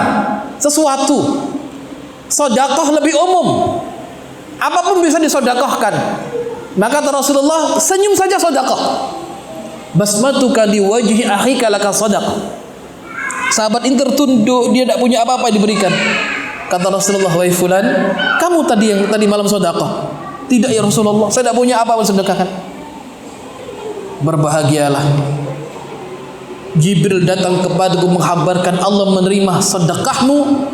sesuatu. Sedekah lebih umum. Apapun bisa disedekahkan. Maka kata Rasulullah, senyum saja sedekah. Basmatuka di wajhi akhika laka sedekah. Sahabat ini tertunduk, dia tidak punya apa-apa diberikan. Kata Rasulullah, wahai fulan, kamu yang tadi malam sedekah. Tidak ya Rasulullah, saya tidak punya apa-apa sedekahkan. Berbahagialah. Jibril datang kepadaku menghabarkan Allah menerima sedekahmu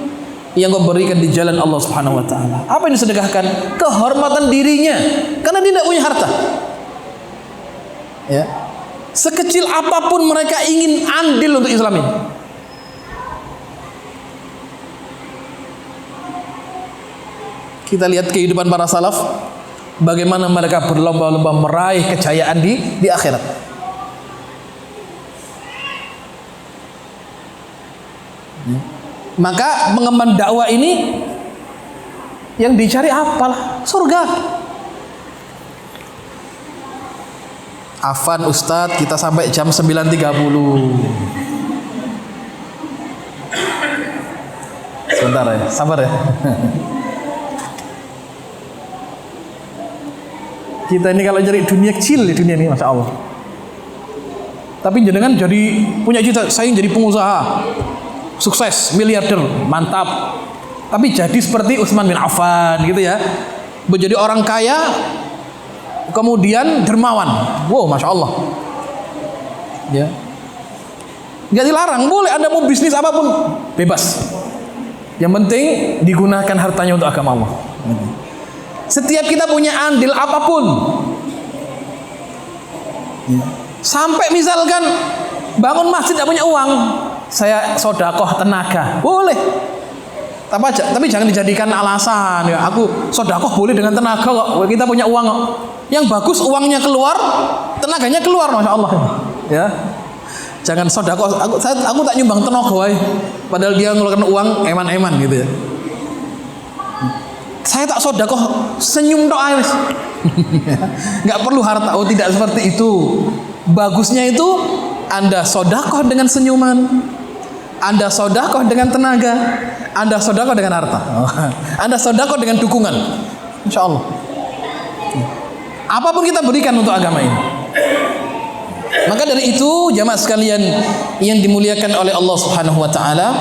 yang kau berikan di jalan Allah Subhanahu wa taala. Apa yang disedekahkan? Kehormatan dirinya, karena dia tidak punya harta. Ya. Sekecil apapun mereka ingin andil untuk Islam ini. Kita lihat kehidupan para salaf, bagaimana mereka berlomba-lomba meraih kejayaan di akhirat. Maka mengemban dakwah ini yang dicari apalah? Surga. Afan Ustadz, kita sampai jam 9.30. Sebentar ya, sabar ya. Kita ini kalau cari dunia kecil di dunia ini, Masya Allah. Tapi jenengan jadi punya cita, saya jadi pengusaha sukses, miliarder, mantap. Tapi jadi seperti Utsman bin Affan gitu ya, menjadi orang kaya, kemudian dermawan. Wow, Masya Allah. Ya, nggak dilarang, boleh Anda mau bisnis apapun, bebas. Yang penting digunakan hartanya untuk agama Allah. Setiap kita punya andil apapun. Sampai misalkan bangun masjid tidak punya uang, saya sodakoh tenaga, boleh. Tapi jangan dijadikan alasan ya. Aku sodakoh boleh dengan tenaga kok. Kita punya uang kok. Yang bagus uangnya keluar, tenaganya keluar, Masya Allah. Ya, jangan sodakoh. Aku tak nyumbang tenaga, woy. Padahal dia ngeluarkan uang eman-eman gitu ya. Saya tak sodakoh, senyum doa. Nggak perlu harta. Oh, tidak seperti itu. Bagusnya itu Anda sodakoh dengan senyuman, Anda sodakoh dengan tenaga, Anda sodakoh dengan harta, Anda sodakoh dengan dukungan. Insya Allah. Apapun kita berikan untuk agama ini. Maka dari itu jamaah sekalian yang dimuliakan oleh Allah Subhanahu wa taala,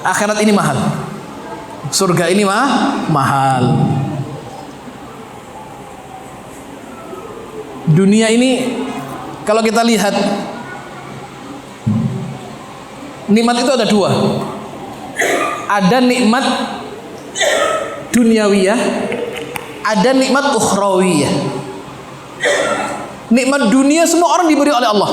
akhirat ini mahal. Surga ini mahal. Dunia ini kalau kita lihat, nikmat itu ada dua. Ada nikmat duniawiyah, ada nikmat ukhrawiyah. Nikmat dunia semua orang diberi oleh Allah.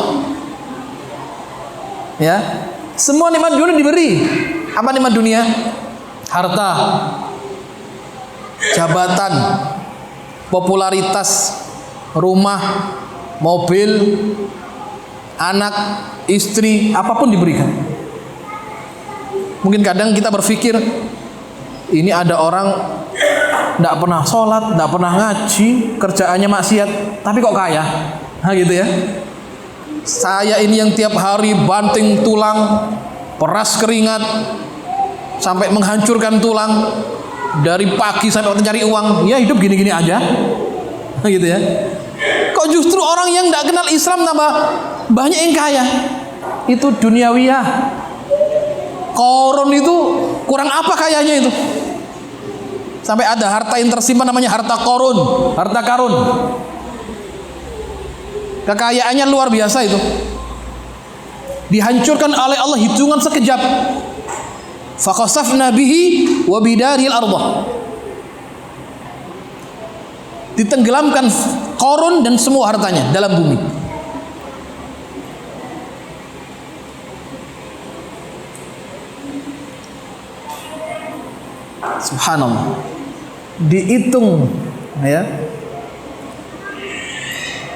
Ya, semua nikmat dunia diberi. Apa nikmat dunia? Harta, jabatan, popularitas, rumah, mobil, anak, istri, apapun diberikan. Mungkin kadang kita berpikir, ini ada orang tidak pernah sholat, tidak pernah ngaji, kerjaannya maksiat, tapi kok kaya? Nah gitu ya. Saya ini yang tiap hari banting tulang, peras keringat, sampai menghancurkan tulang, dari pagi sampai waktu cari uang, ya hidup gini-gini aja. Nah gitu ya. Kok justru orang yang tidak kenal Islam tambah banyak yang kaya? Itu duniawiyah. Korun itu kurang apa kayanya itu? Sampai ada harta yang tersimpan namanya harta korun, harta karun. Kekayaannya luar biasa itu. Dihancurkan oleh Allah hitungan sekejap. Fakhasafna bihi wa bidaril ardh. Ditenggelamkan Korun dan semua hartanya dalam bumi. Subhanallah. Dihitung ya.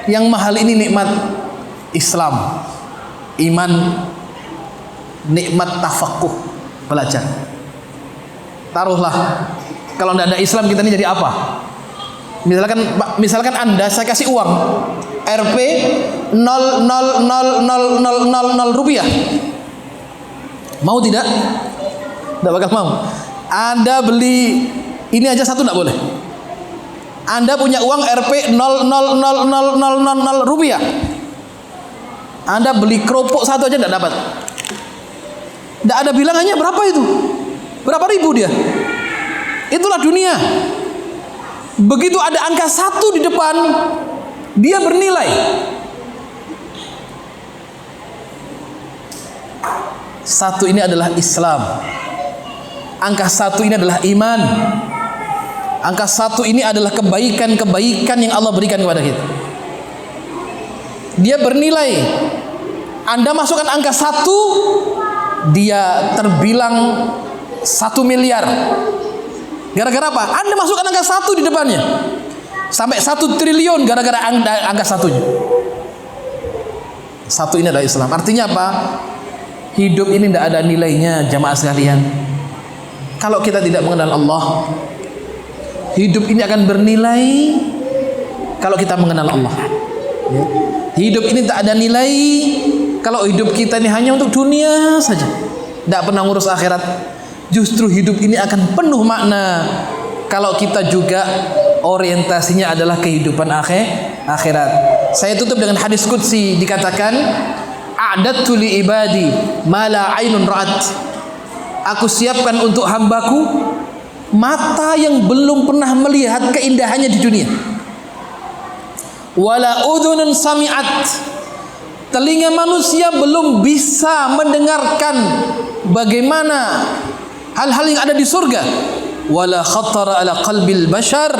Yang mahal ini nikmat Islam, iman, nikmat tafakuh, belajar. Taruhlah kalau tidak ada Islam kita ini jadi apa? Misalkan Anda saya kasih uang Rp 0,00000 rupiah, mau tidak? Tidak bakal mau. Anda beli ini aja satu tidak boleh. Anda punya uang Rp 0,00000 rupiah. Anda beli keropok satu aja tidak dapat. Tidak ada bilangannya berapa itu. Berapa ribu dia. Itulah dunia. Begitu ada angka 1 di depan, dia bernilai. Satu ini adalah Islam. Angka 1 ini adalah iman. Angka 1 ini adalah kebaikan-kebaikan yang Allah berikan kepada kita. Dia bernilai. Anda masukkan angka 1, dia terbilang 1 miliar. Gara-gara apa? Anda masukkan angka 1 di depannya. Sampai 1 triliun gara-gara angka 1-nya. 1 ini adalah Islam. Artinya apa? Hidup ini tidak ada nilainya, jamaah sekalian. Kalau kita tidak mengenal Allah, hidup ini akan bernilai kalau kita mengenal Allah. Ya. Hidup ini tak ada nilai kalau hidup kita ini hanya untuk dunia saja, tidak pernah ngurus akhirat. Justru hidup ini akan penuh makna kalau kita juga orientasinya adalah kehidupan akhirat. Saya tutup dengan hadis qudsi, dikatakan, a'dadtu li ibadi ma la 'ainun ra'at. Aku siapkan untuk hambaku mata yang belum pernah melihat keindahannya di dunia. Wala udhunun sami'at. Telinga manusia belum bisa mendengarkan bagaimana hal-hal yang ada di surga. Wala khattara ala qalbil bashar.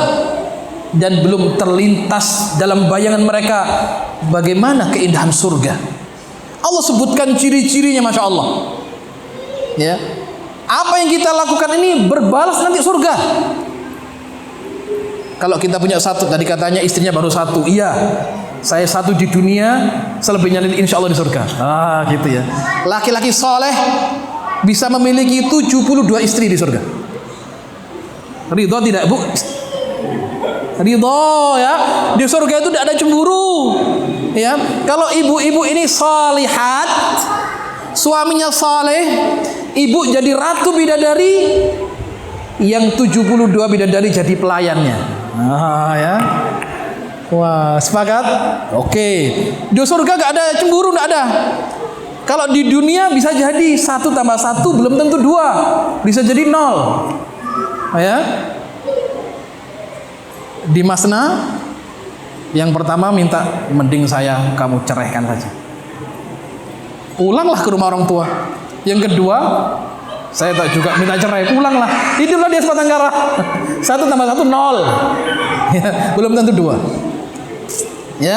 Dan belum terlintas dalam bayangan mereka bagaimana keindahan surga. Allah sebutkan ciri-cirinya, Masya Allah. Ya, apa yang kita lakukan ini berbalas nanti surga. Kalau kita punya 1, tadi katanya istrinya baru 1, iya, saya 1 di dunia, selebihnya insya Allah di surga. Gitu ya. Laki-laki soleh bisa memiliki 72 istri di surga. Ridho tidak, Bu? Ridho ya. Di surga itu tidak ada cemburu. Ya, kalau ibu-ibu ini salihat, suaminya saleh, ibu jadi ratu bidadari, yang 72 bidadari jadi pelayannya. Ya. Wah, sepakat? Oke. Di surga gak ada cemburu, gak ada. Kalau di dunia bisa jadi 1 tambah 1 belum tentu 2, bisa jadi 0. Ya. Di Masna, yang pertama minta, mending saya kamu ceraikan saja. Pulanglah ke rumah orang tua. Yang kedua, saya tak juga minta cerai, pulanglah. Itulah dia sebatang kara. 1 tambah 1 0. Ya, belum tentu 2. Ya,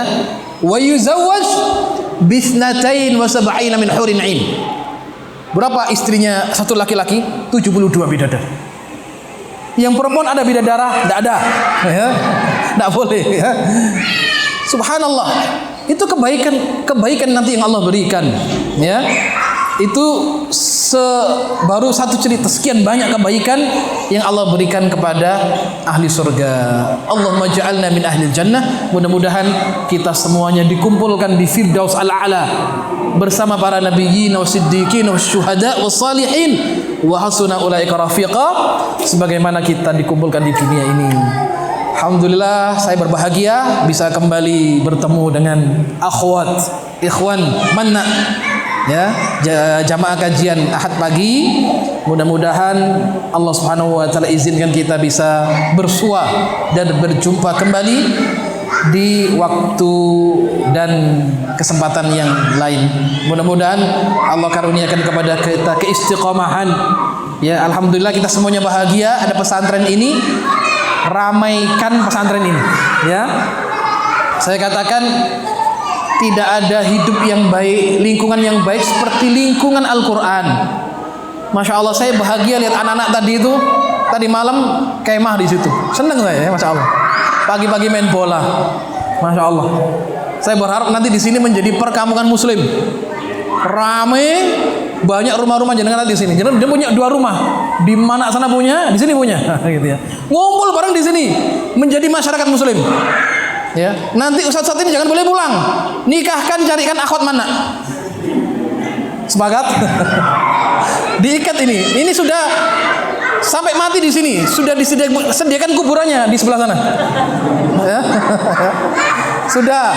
wa yuzawwaj bisnatain wa sab'ina min hurin 'ain. Berapa istrinya satu laki-laki? 72 bidadari. Yang perempuan ada bidadara? Tidak ada. Ya, tidak boleh. Ya. Subhanallah. Itu kebaikan nanti yang Allah berikan. Ya, itu baru satu cerita, sekian banyak kebaikan yang Allah berikan kepada ahli surga. Allahumma ja'alna min ahli jannah. Mudah-mudahan kita semuanya dikumpulkan di Firdaus al-A'la bersama para nabiyyin wa siddiqin wa syuhada wa salihin wa hasuna ulaika rafiqa, sebagaimana kita dikumpulkan di dunia ini. Alhamdulillah, saya berbahagia bisa kembali bertemu dengan akhwat, ikhwan Manna. Ya, jamaah kajian Ahad pagi. Mudah-mudahan Allah Subhanahu wa taala izinkan kita bisa bersua dan berjumpa kembali di waktu dan kesempatan yang lain. Mudah-mudahan Allah karuniakan kepada kita keistiqomahan. Ya, alhamdulillah kita semuanya bahagia ada pesantren ini. Ramaikan pesantren ini. Ya. Saya katakan tidak ada hidup yang baik, lingkungan yang baik seperti lingkungan Al-Quran. Masya Allah, saya bahagia lihat anak-anak tadi itu. Tadi malam kemah di situ. Senang saya, Masya Allah. Pagi-pagi main bola. Masya Allah. Saya berharap nanti di sini menjadi perkampungan Muslim. Rame, banyak rumah-rumah jenengan di sini. Jenengan dia punya 2 rumah. Di mana sana punya, di sini punya. Gitu ya. Ngumpul bareng di sini, menjadi masyarakat Muslim. Ya, nanti ustadz-ustadz ini jangan boleh pulang. Nikahkan, carikan akhwat mana. Sepakat? Diikat ini. Ini sudah sampai mati di sini sudah disediakan kuburannya di sebelah sana. Ya. Sudah.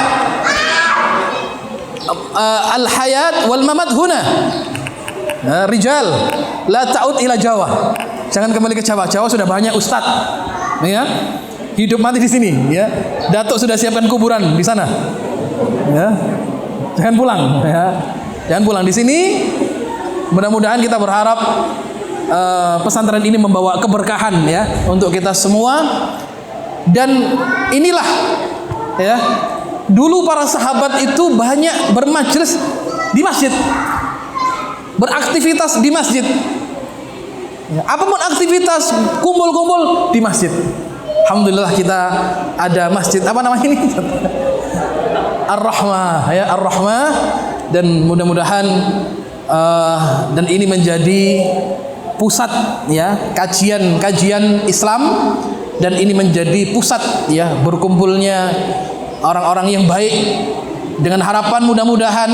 Al-hayat wal mamat huna. Rijal la ta'ud ila Jawa. Jangan kembali ke Jawa. Jawa sudah banyak ustadz. Ya. Hidup mati di sini, ya. Datuk sudah siapkan kuburan di sana. Ya. Jangan pulang, ya. Jangan pulang di sini. Mudah-mudahan kita berharap pesantren ini membawa keberkahan, ya, untuk kita semua. Dan inilah, ya, dulu para sahabat itu banyak bermajlis di masjid, beraktivitas di masjid. Ya, apapun aktivitas, kumpul-kumpul di masjid. Alhamdulillah kita ada masjid, apa namanya ini? Ar-Rahmah, ya, Ar-Rahmah. Dan mudah-mudahan dan ini menjadi pusat, ya, kajian Islam, dan ini menjadi pusat, ya, berkumpulnya orang-orang yang baik, dengan harapan mudah-mudahan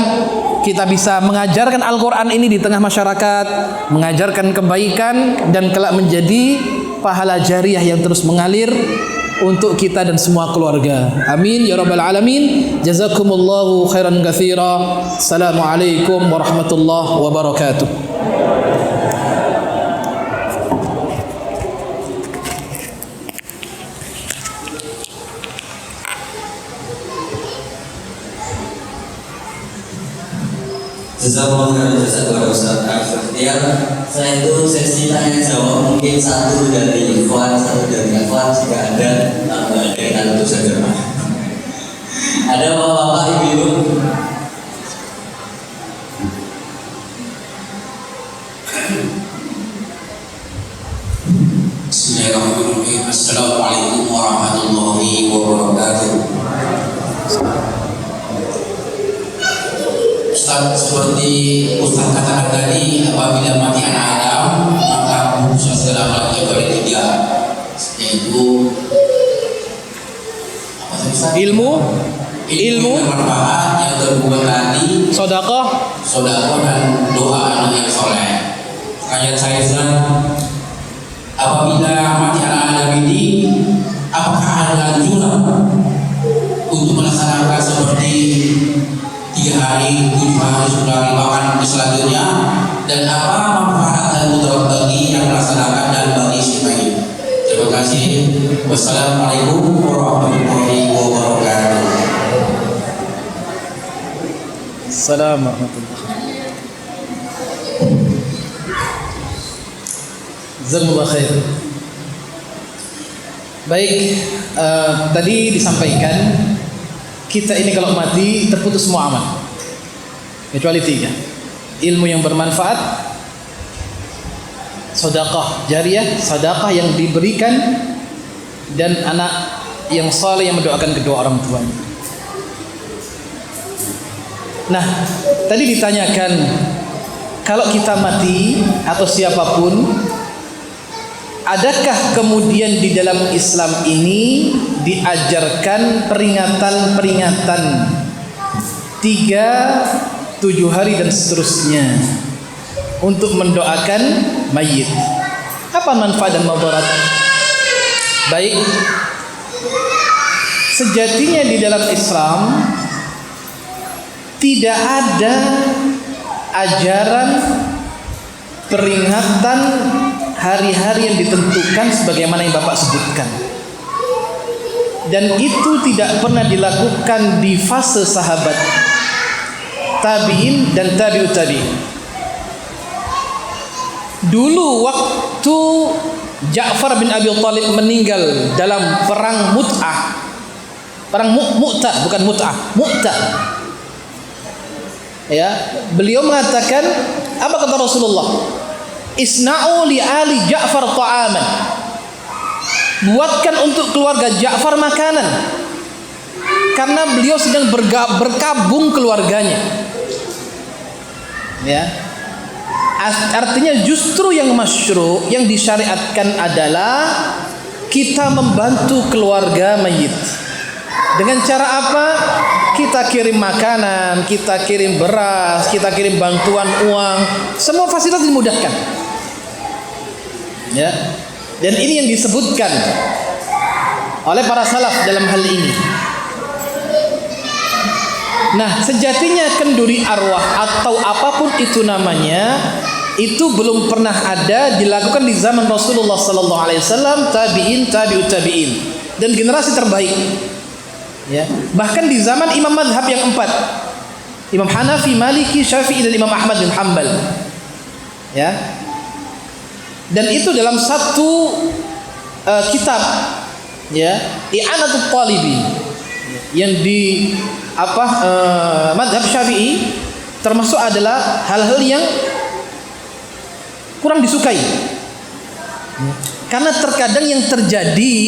kita bisa mengajarkan Al-Quran ini di tengah masyarakat, mengajarkan kebaikan, dan kelak menjadi pahala jariah yang terus mengalir untuk kita dan semua keluarga. Amin ya rabbal alamin. Jazakumullahu khairan katsira. Assalamualaikum warahmatullahi wabarakatuh. Jazakallahu khairan kepada Ustaz Ikhtiar. Saya itu sesi tanya jawab, mungkin satu dari ikhwan, satu dari akhwat jika ada, kalau nggak ada kita tutup saja. Ada bapak-bapak ibu-ibu? Bismillahirrahmanirrahim. Assalamualaikum warahmatullahi wabarakatuh. Ustaz, seperti Ustaz katakan tadi, apabila mati anak Adam, maka manusia segala macam kepada tiga, yaitu apa sih Ustaz? Ilmu yang bermanfaat, yang terhubung tadi, sedekah dan doa anak yang soleh. Kayak saya Ustaz, apabila mati anak Adam ini, apakah ada anjuran untuk melaksanakan seperti 3 hari, 7 hari sudah dimakan di selanjutnya, dan apa manfaat dan mudarat bagi yang melaksanakan dan bagi si mayit? Terima kasih. Wassalamualaikum warahmatullahi wabarakatuh. Assalamualaikum. Jazakumullah khair. Baik, tadi disampaikan kita ini kalau mati terputus semua amal kecuali 3: ilmu yang bermanfaat, sedekah jariyah, sedekah yang diberikan, dan anak yang saleh yang mendoakan kedua orang tuanya. Nah, tadi ditanyakan, kalau kita mati atau siapapun, adakah kemudian di dalam Islam ini diajarkan peringatan-peringatan 3, 7 hari dan seterusnya untuk mendoakan mayit? Apa manfaat dan mudarat? Baik, sejatinya di dalam Islam tidak ada ajaran peringatan hari-hari yang ditentukan sebagaimana yang Bapak sebutkan, dan itu tidak pernah dilakukan di fase sahabat, tabi'in dan tabi'ut tabi'in. Dulu waktu Ja'far bin Abi Thalib meninggal dalam perang Mu'tah, perang Mu'tah, bukan Mu'tah, Mu'tah, ya, beliau mengatakan, apa kata Rasulullah? Isna'u li ali Ja'far ta'aman. Buatkan untuk keluarga Ja'far makanan, karena beliau sedang berkabung keluarganya. Ya. Artinya justru yang masyru', yang disyariatkan adalah kita membantu keluarga mayit. Dengan cara apa? Kita kirim makanan, kita kirim beras, kita kirim bantuan uang, semua fasilitas dimudahkan. Ya. Dan ini yang disebutkan oleh para salaf dalam hal ini. Nah, sejatinya kenduri arwah atau apapun itu namanya, itu belum pernah ada dilakukan di zaman Rasulullah sallallahu alaihi wasallam, tabi'in, tabi'ut tabi'in, dan generasi terbaik. Ya, bahkan di zaman imam mazhab yang 4, Imam Hanafi, Maliki, Syafi'i, dan Imam Ahmad bin Hanbal. Ya. Dan itu dalam satu kitab, ya, I'anatul Talibi, yang di mazhab Syafi'i termasuk adalah hal-hal yang kurang disukai. Karena terkadang yang terjadi,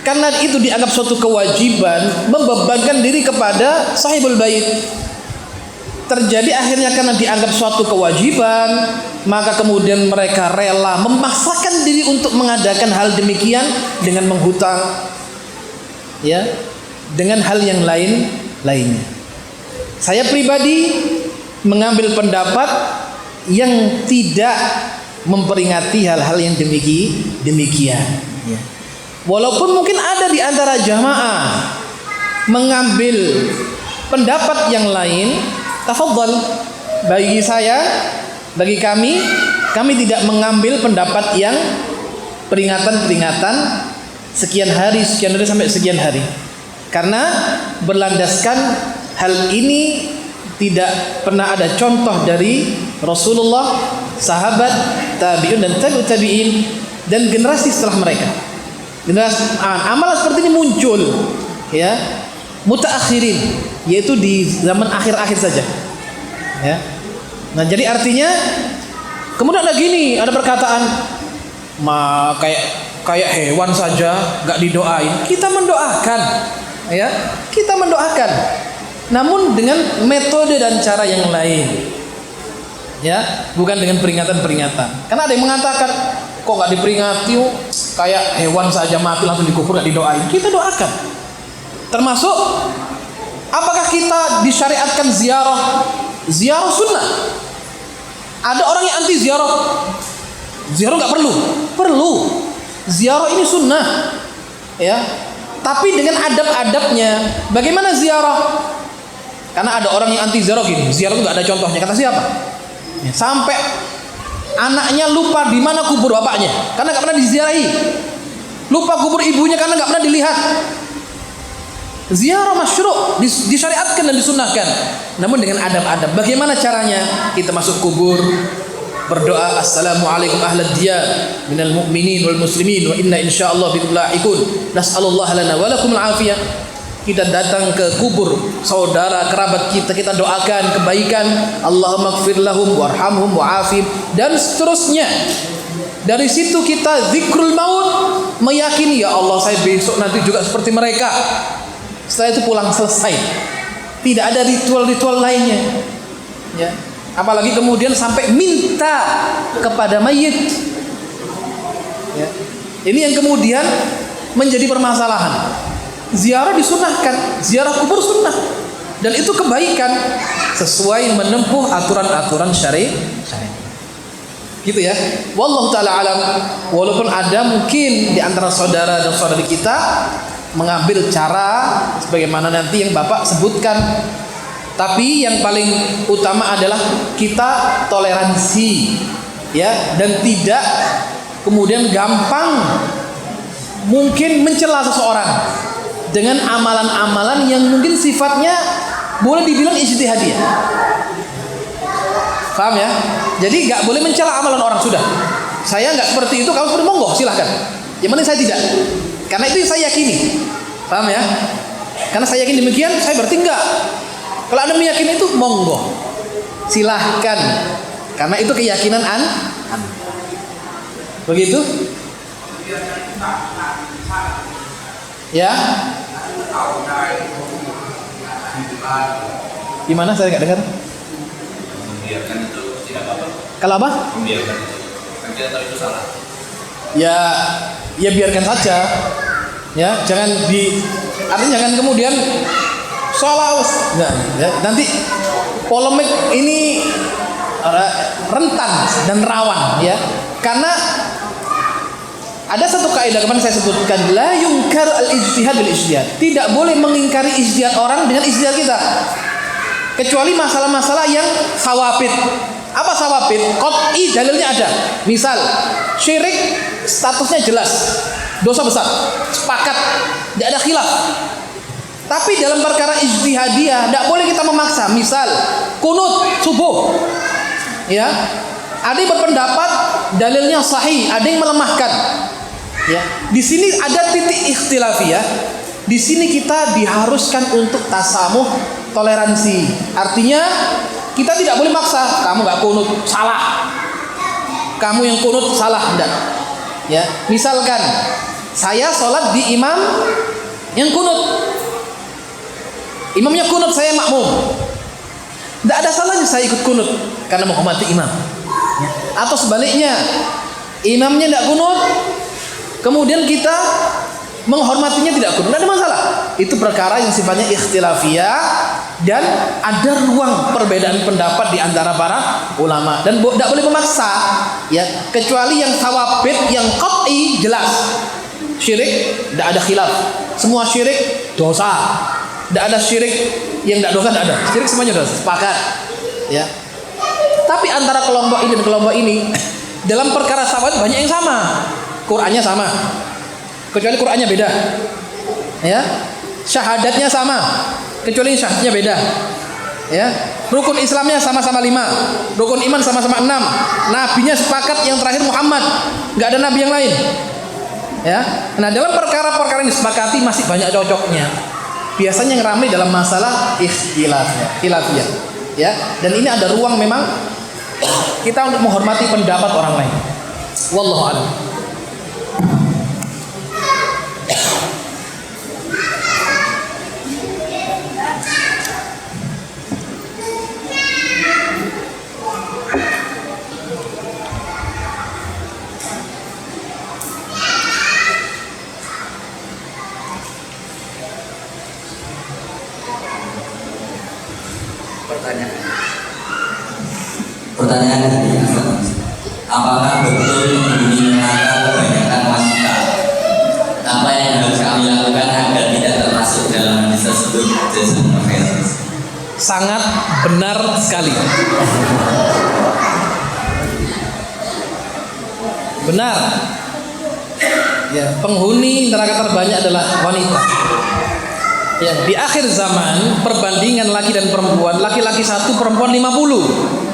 karena itu dianggap suatu kewajiban, membebankan diri kepada sahibul bait. Terjadi akhirnya karena dianggap suatu kewajiban, maka kemudian mereka rela memaksakan diri untuk mengadakan hal demikian dengan menghutang, ya, dengan hal yang lainnya. Saya pribadi mengambil pendapat yang tidak memperingati hal-hal yang demikian. Ya. Walaupun mungkin ada di antara jamaah mengambil pendapat yang lain, tafadhal. Bagi saya, bagi kami tidak mengambil pendapat yang peringatan sekian hari sampai sekian hari. Karena berlandaskan hal ini tidak pernah ada contoh dari Rasulullah, sahabat, tabi'un dan tabi'ut tabi'in, dan generasi setelah mereka. Generasi amalan seperti ini muncul, ya, mutaakhirin, yaitu di zaman akhir-akhir saja. Ya. Nah, jadi artinya kemudian ada gini, ada perkataan kayak hewan saja nggak didoain. Kita mendoakan, ya, kita mendoakan, namun dengan metode dan cara yang lain, ya, bukan dengan peringatan-peringatan. Karena ada yang mengatakan, kok nggak diperingati, kayak hewan saja mati langsung dikubur, nggak didoain. Kita doakan. Termasuk apakah kita disyariatkan ziarah sunnah? Ada orang yang anti ziarah nggak perlu. Ziarah ini sunnah, ya, tapi dengan adab-adabnya. Bagaimana ziarah? Karena ada orang yang anti ziarah gini, ziarah itu nggak ada contohnya. Kata siapa? Ya, sampai anaknya lupa di mana kubur bapaknya karena nggak pernah diziarahi, lupa kubur ibunya karena nggak pernah dilihat. Ziarah masyru', disyariatkan dan disunnahkan, namun dengan adab-adab. Bagaimana caranya? Kita masuk kubur, berdoa, assalamualaikum ahlad diyar minal mu'minin wal muslimin wa inna insyaallah bikum lahiqun, nas'alullah lana wa lakum al-afiyah. Kita datang ke kubur saudara kerabat kita, kita doakan kebaikan, Allahumma ighfir lahum warhamhum wa'afihim, dan seterusnya. Dari situ kita zikrul maut, meyakini, ya Allah, saya besok nanti juga seperti mereka. Setelah itu pulang, selesai. Tidak ada ritual-ritual lainnya, ya. Apalagi kemudian sampai minta kepada mayit, ya. Ini yang kemudian menjadi permasalahan. Ziarah disunahkan, ziarah kubur sunnah, dan itu kebaikan sesuai menempuh aturan-aturan syari. Gitu ya. Wallahu taala alam. Walaupun ada mungkin di antara saudara dan saudari kita mengambil cara sebagaimana nanti yang Bapak sebutkan, tapi yang paling utama adalah kita toleransi, ya, dan tidak kemudian gampang mungkin mencela seseorang dengan amalan-amalan yang mungkin sifatnya boleh dibilang ijtihadiyah. Paham ya? Jadi nggak boleh mencela amalan orang. Sudah, saya nggak seperti itu, kamu seperti monggo silahkan. Yang penting saya tidak, karena itu yang saya yakini. Paham ya? Karena saya yakin demikian, saya berarti enggak. Kalau Anda meyakini itu, monggo silahkan, karena itu keyakinan Anda. Begitu? Ya? Gimana? Saya nggak dengar. Kalau apa? Ya biarkan saja. Ya, artinya jangan kemudian salah. Ya, nanti polemik ini rentan dan rawan, ya. Karena Ada satu kaidah kemarin saya sebutkan, la yungkar al-ijtihad bil ijtihad. Tidak boleh mengingkari ijtihad orang dengan ijtihad kita. Kecuali masalah-masalah yang sawabit. Apa sawabit? Qat'i dalilnya ada. Misal, syirik statusnya jelas, dosa besar, sepakat, tidak ada khilaf. Tapi dalam perkara ijtihadiyah tidak boleh kita memaksa. Misal, kunut subuh. Ya. Ada yang berpendapat dalilnya sahih, ada yang melemahkan. Ya, di sini ada titik ikhtilafiyah. Di sini kita diharuskan untuk tasamuh, toleransi. Artinya kita tidak boleh maksa. Kamu nggak kunut, salah. Kamu yang kunut salah, enggak. Ya, misalkan saya sholat di imam yang kunut. Imamnya kunut, saya makmum. Tidak ada salahnya saya ikut kunut karena menghormati imam. Ya. Atau sebaliknya, imamnya tidak kunut, kemudian kita menghormatinya tidak kunut, tidak ada masalah. Itu perkara yang sifatnya ikhtilafiyah dan ada ruang perbedaan pendapat di antara para ulama dan tidak boleh memaksa. Ya, kecuali yang sawabit, yang qat'i jelas. Syirik tidak ada khilaf. Semua syirik dosa. Tidak ada syirik yang tidak dosa, tidak ada. Syirik semuanya dosa. Sepakat. Ya. Tapi antara kelompok ini dan kelompok ini dalam perkara sawabit banyak yang sama. Qur'annya sama. Kecuali Qur'annya beda. Ya. Syahadatnya sama. Kecuali syahadatnya beda. Ya. Rukun Islamnya sama-sama 5. Rukun iman sama-sama 6. Nabinya sepakat yang terakhir Muhammad. Enggak ada nabi yang lain. Ya. Nah, dalam perkara-perkara yang disepakati masih banyak cocoknya. Biasanya yang ramai dalam masalah khilafiyah. Ya. Dan ini ada ruang memang kita untuk menghormati pendapat orang lain. Wallahu a'lam. Pertanyaan ini, apakah betul menghuni neraka kebanyakan wanita? Apa yang harus kami lakukan agar tidak termasuk dalam hadis tersebut? Sangat benar sekali. Benar. Ya, penghuni neraka terbanyak adalah wanita. Ya, di akhir zaman perbandingan laki dan perempuan, laki-laki 1, perempuan 50.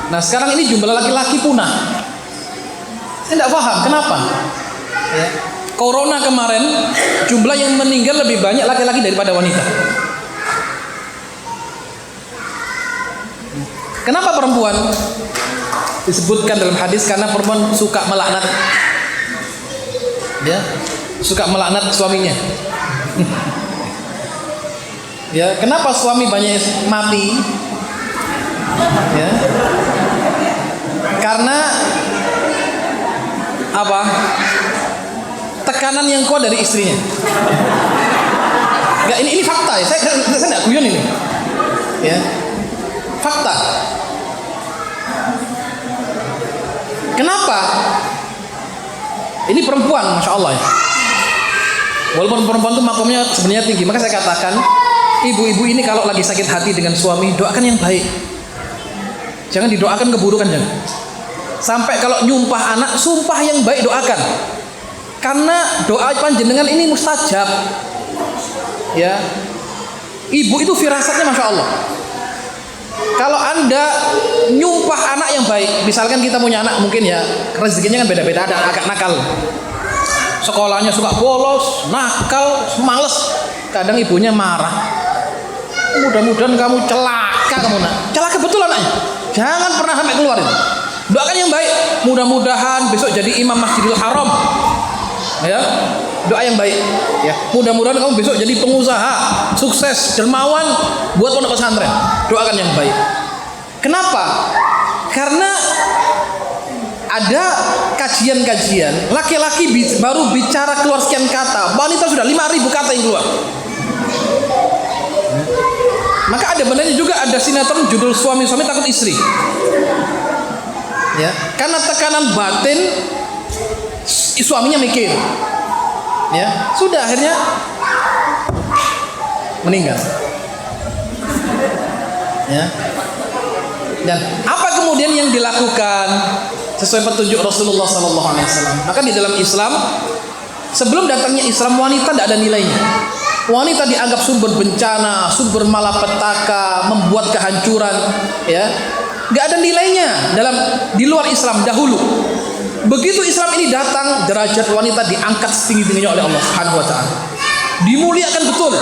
Nah, sekarang ini jumlah laki-laki punah. Saya tidak paham kenapa. Ya. Corona kemarin jumlah yang meninggal lebih banyak laki-laki daripada wanita. Kenapa perempuan? Disebutkan dalam hadis karena perempuan suka melaknat. Ya, suka melaknat suaminya. Ya, kenapa suami banyak mati? Ya. Karena apa? Tekanan yang kuat dari istrinya. Enggak, ini fakta ya. Saya enggak guyon ini. Ya. Fakta. Kenapa? Ini perempuan, masya Allah ya. Walaupun perempuan itu makomnya sebenarnya tinggi, maka saya katakan ibu-ibu ini kalau lagi sakit hati dengan suami, doakan yang baik. Jangan didoakan keburukan, jangan. Sampai kalau nyumpah anak, sumpah yang baik, doakan. Karena doa panjenengan ini mustajab. Ya. Ibu itu firasatnya masya Allah. Kalau Anda nyumpah anak yang baik, misalkan kita punya anak mungkin ya rezekinya kan beda-beda, ada agak nakal. Sekolahnya suka bolos, nakal, males. Kadang ibunya marah. Mudah-mudahan kamu celaka kamu nak. Celaka betul anaknya. Jangan pernah sampai keluar itu. Doakan yang baik. Mudah-mudahan besok jadi imam Masjidil Haram. Ya. Doa yang baik. Ya. Mudah-mudahan kamu besok jadi pengusaha, sukses, dermawan buat pondok pesantren. Doakan yang baik. Kenapa? Karena ada kajian-kajian, laki-laki baru bicara keluar sekian kata, wanita sudah 5.000 kata yang keluar. Maka ada benarnya juga ada sinetron judul suami-suami takut istri. Ya, karena tekanan batin suaminya mikir, ya sudah akhirnya meninggal. Ya. Dan apa kemudian yang dilakukan sesuai petunjuk Rasulullah SAW? Maka di dalam Islam, sebelum datangnya Islam, wanita tidak ada nilainya. Wanita dianggap sumber bencana, sumber malapetaka, membuat kehancuran, ya, nggak ada nilainya di luar Islam dahulu. Begitu Islam ini datang, derajat wanita diangkat setinggi-tingginya oleh Allah Subhanahu Wa Taala, dimuliakan betul.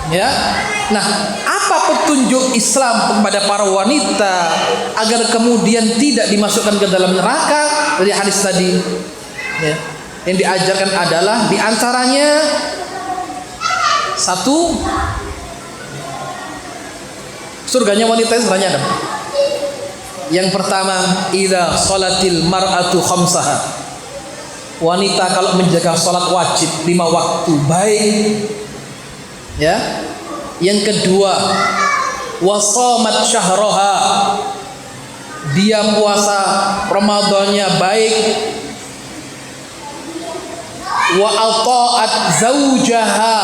Ya, nah, apa petunjuk Islam kepada para wanita agar kemudian tidak dimasukkan ke dalam neraka dari hadis tadi? Ya, yang diajarkan adalah diantaranya satu, surganya wanita sebenarnya ada. Yang pertama, idza sholatil mar'atu khamsaha. Wanita kalau menjaga sholat wajib 5 waktu baik. Ya. Yang kedua, wasamat syahroha. Dia puasa Ramadannya baik. Wa ata'at zaujaha.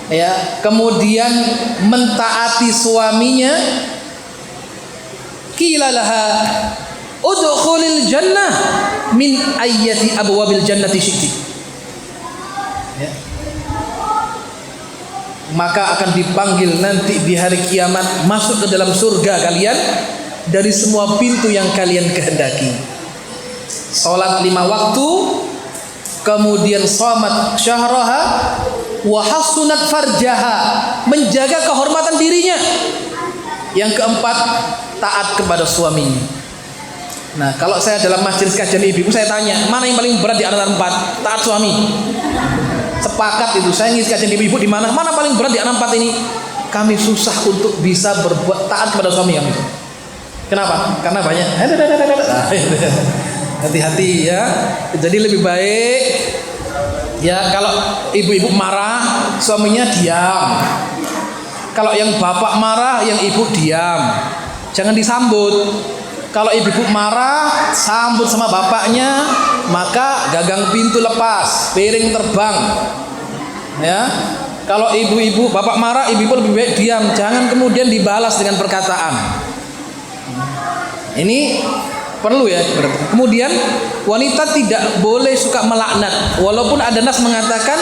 Ya, kemudian mentaati suaminya. Qila laha udkhulil jannah min ayyati abwabil jannati syi'ti. Ya. Maka akan dipanggil nanti di hari kiamat, masuk ke dalam surga kalian dari semua pintu yang kalian kehendaki. Salat 5 waktu, kemudian shamat syahraha, wa hasunat farjaha, menjaga kehormatan dirinya. Yang keempat, taat kepada suaminya. Nah, kalau saya dalam majelis kajian ibu, saya tanya, mana yang paling berat di antara 4? Taat suami. Sepakat itu. Saya ngisi kajian ibu di mana? Mana paling berat di antara 4 ini? Kami susah untuk bisa berbuat taat kepada suami kami. Kenapa? Karena banyak. Hati-hati ya. Jadi lebih baik ya kalau ibu-ibu marah, suaminya diam. Kalau yang bapak marah, yang ibu diam. Jangan disambut. Kalau ibu marah, sambut sama bapaknya, maka gagang pintu lepas, piring terbang. Ya. Kalau ibu-ibu, bapak marah, ibu-ibu lebih baik diam, jangan kemudian dibalas dengan perkataan. Ini perlu ya. Kemudian wanita tidak boleh suka melaknat. Walaupun ada nas mengatakan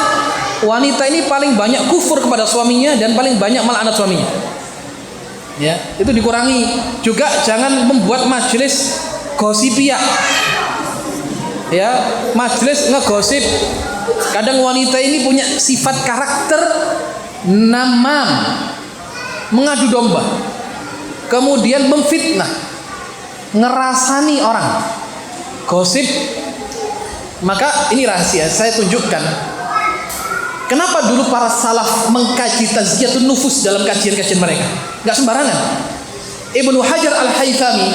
wanita ini paling banyak kufur kepada suaminya dan paling banyak melaknat suaminya. Ya, itu dikurangi. Juga jangan membuat majelis gosipia. Ya, majelis ngegosip. Kadang wanita ini punya sifat karakter namam, mengadu domba, kemudian memfitnah, ngerasani orang, gosip. Maka ini rahasia, saya tunjukkan kenapa dulu para salaf mengkaji tazkiyatun nufus dalam kajian-kajian mereka. Gak sembarangan. Ibnu Hajar Al-Haythami,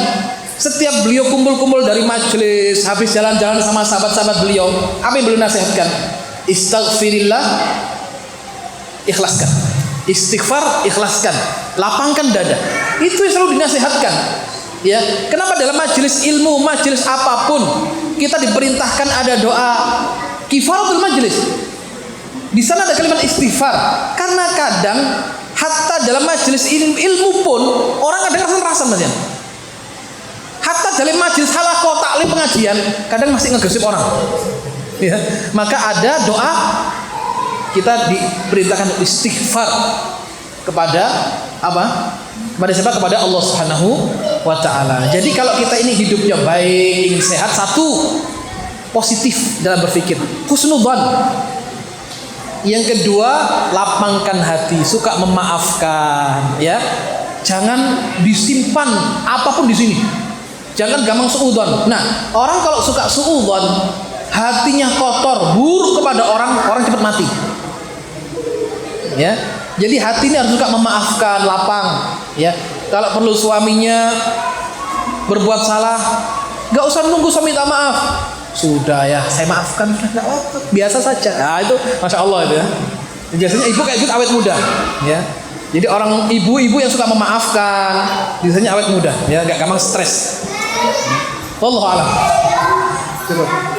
setiap beliau kumpul-kumpul dari majelis, habis jalan-jalan sama sahabat-sahabat beliau, apa yang beliau nasihatkan? Istaghfirillah, ikhlaskan. Istighfar, ikhlaskan. Lapangkan dada. Itu yang selalu dinasihatkan. Ya, kenapa dalam majelis ilmu, majelis apapun, kita diperintahkan ada doa kifaratul majelis. Di sana ada kalimat istighfar. Karena kadang hatta dalam majelis ilmu pun orang kadang rasa Mas ya. Hatta dalam majelis halaqah taklim pengajian kadang masih ngegosip orang. Ya, maka ada doa kita diperintahkan istighfar kepada apa? Kepada siapa? Kepada Allah Subhanahu wa taala. Jadi kalau kita ini hidupnya baik, ingin sehat, satu, positif dalam berpikir, husnudzan. Yang kedua, lapangkan hati, suka memaafkan, ya. Jangan disimpan apapun di sini. Jangan gampang suudzon. Nah, orang kalau suka suudzon, hatinya kotor, buruk kepada orang, orang cepat mati. Ya. Jadi hati ini harus suka memaafkan, lapang, ya. Kalau perlu suaminya berbuat salah, nggak usah nunggu suami minta maaf. Sudah ya, saya maafkan, nggak apa-apa, biasa saja. Nah itu, masya Allah itu ya. Biasanya ibu kayak gitu awet muda, ya. Jadi orang ibu-ibu yang suka memaafkan, biasanya awet muda, ya, nggak gampang stres. Wallahu a'lam. Coba.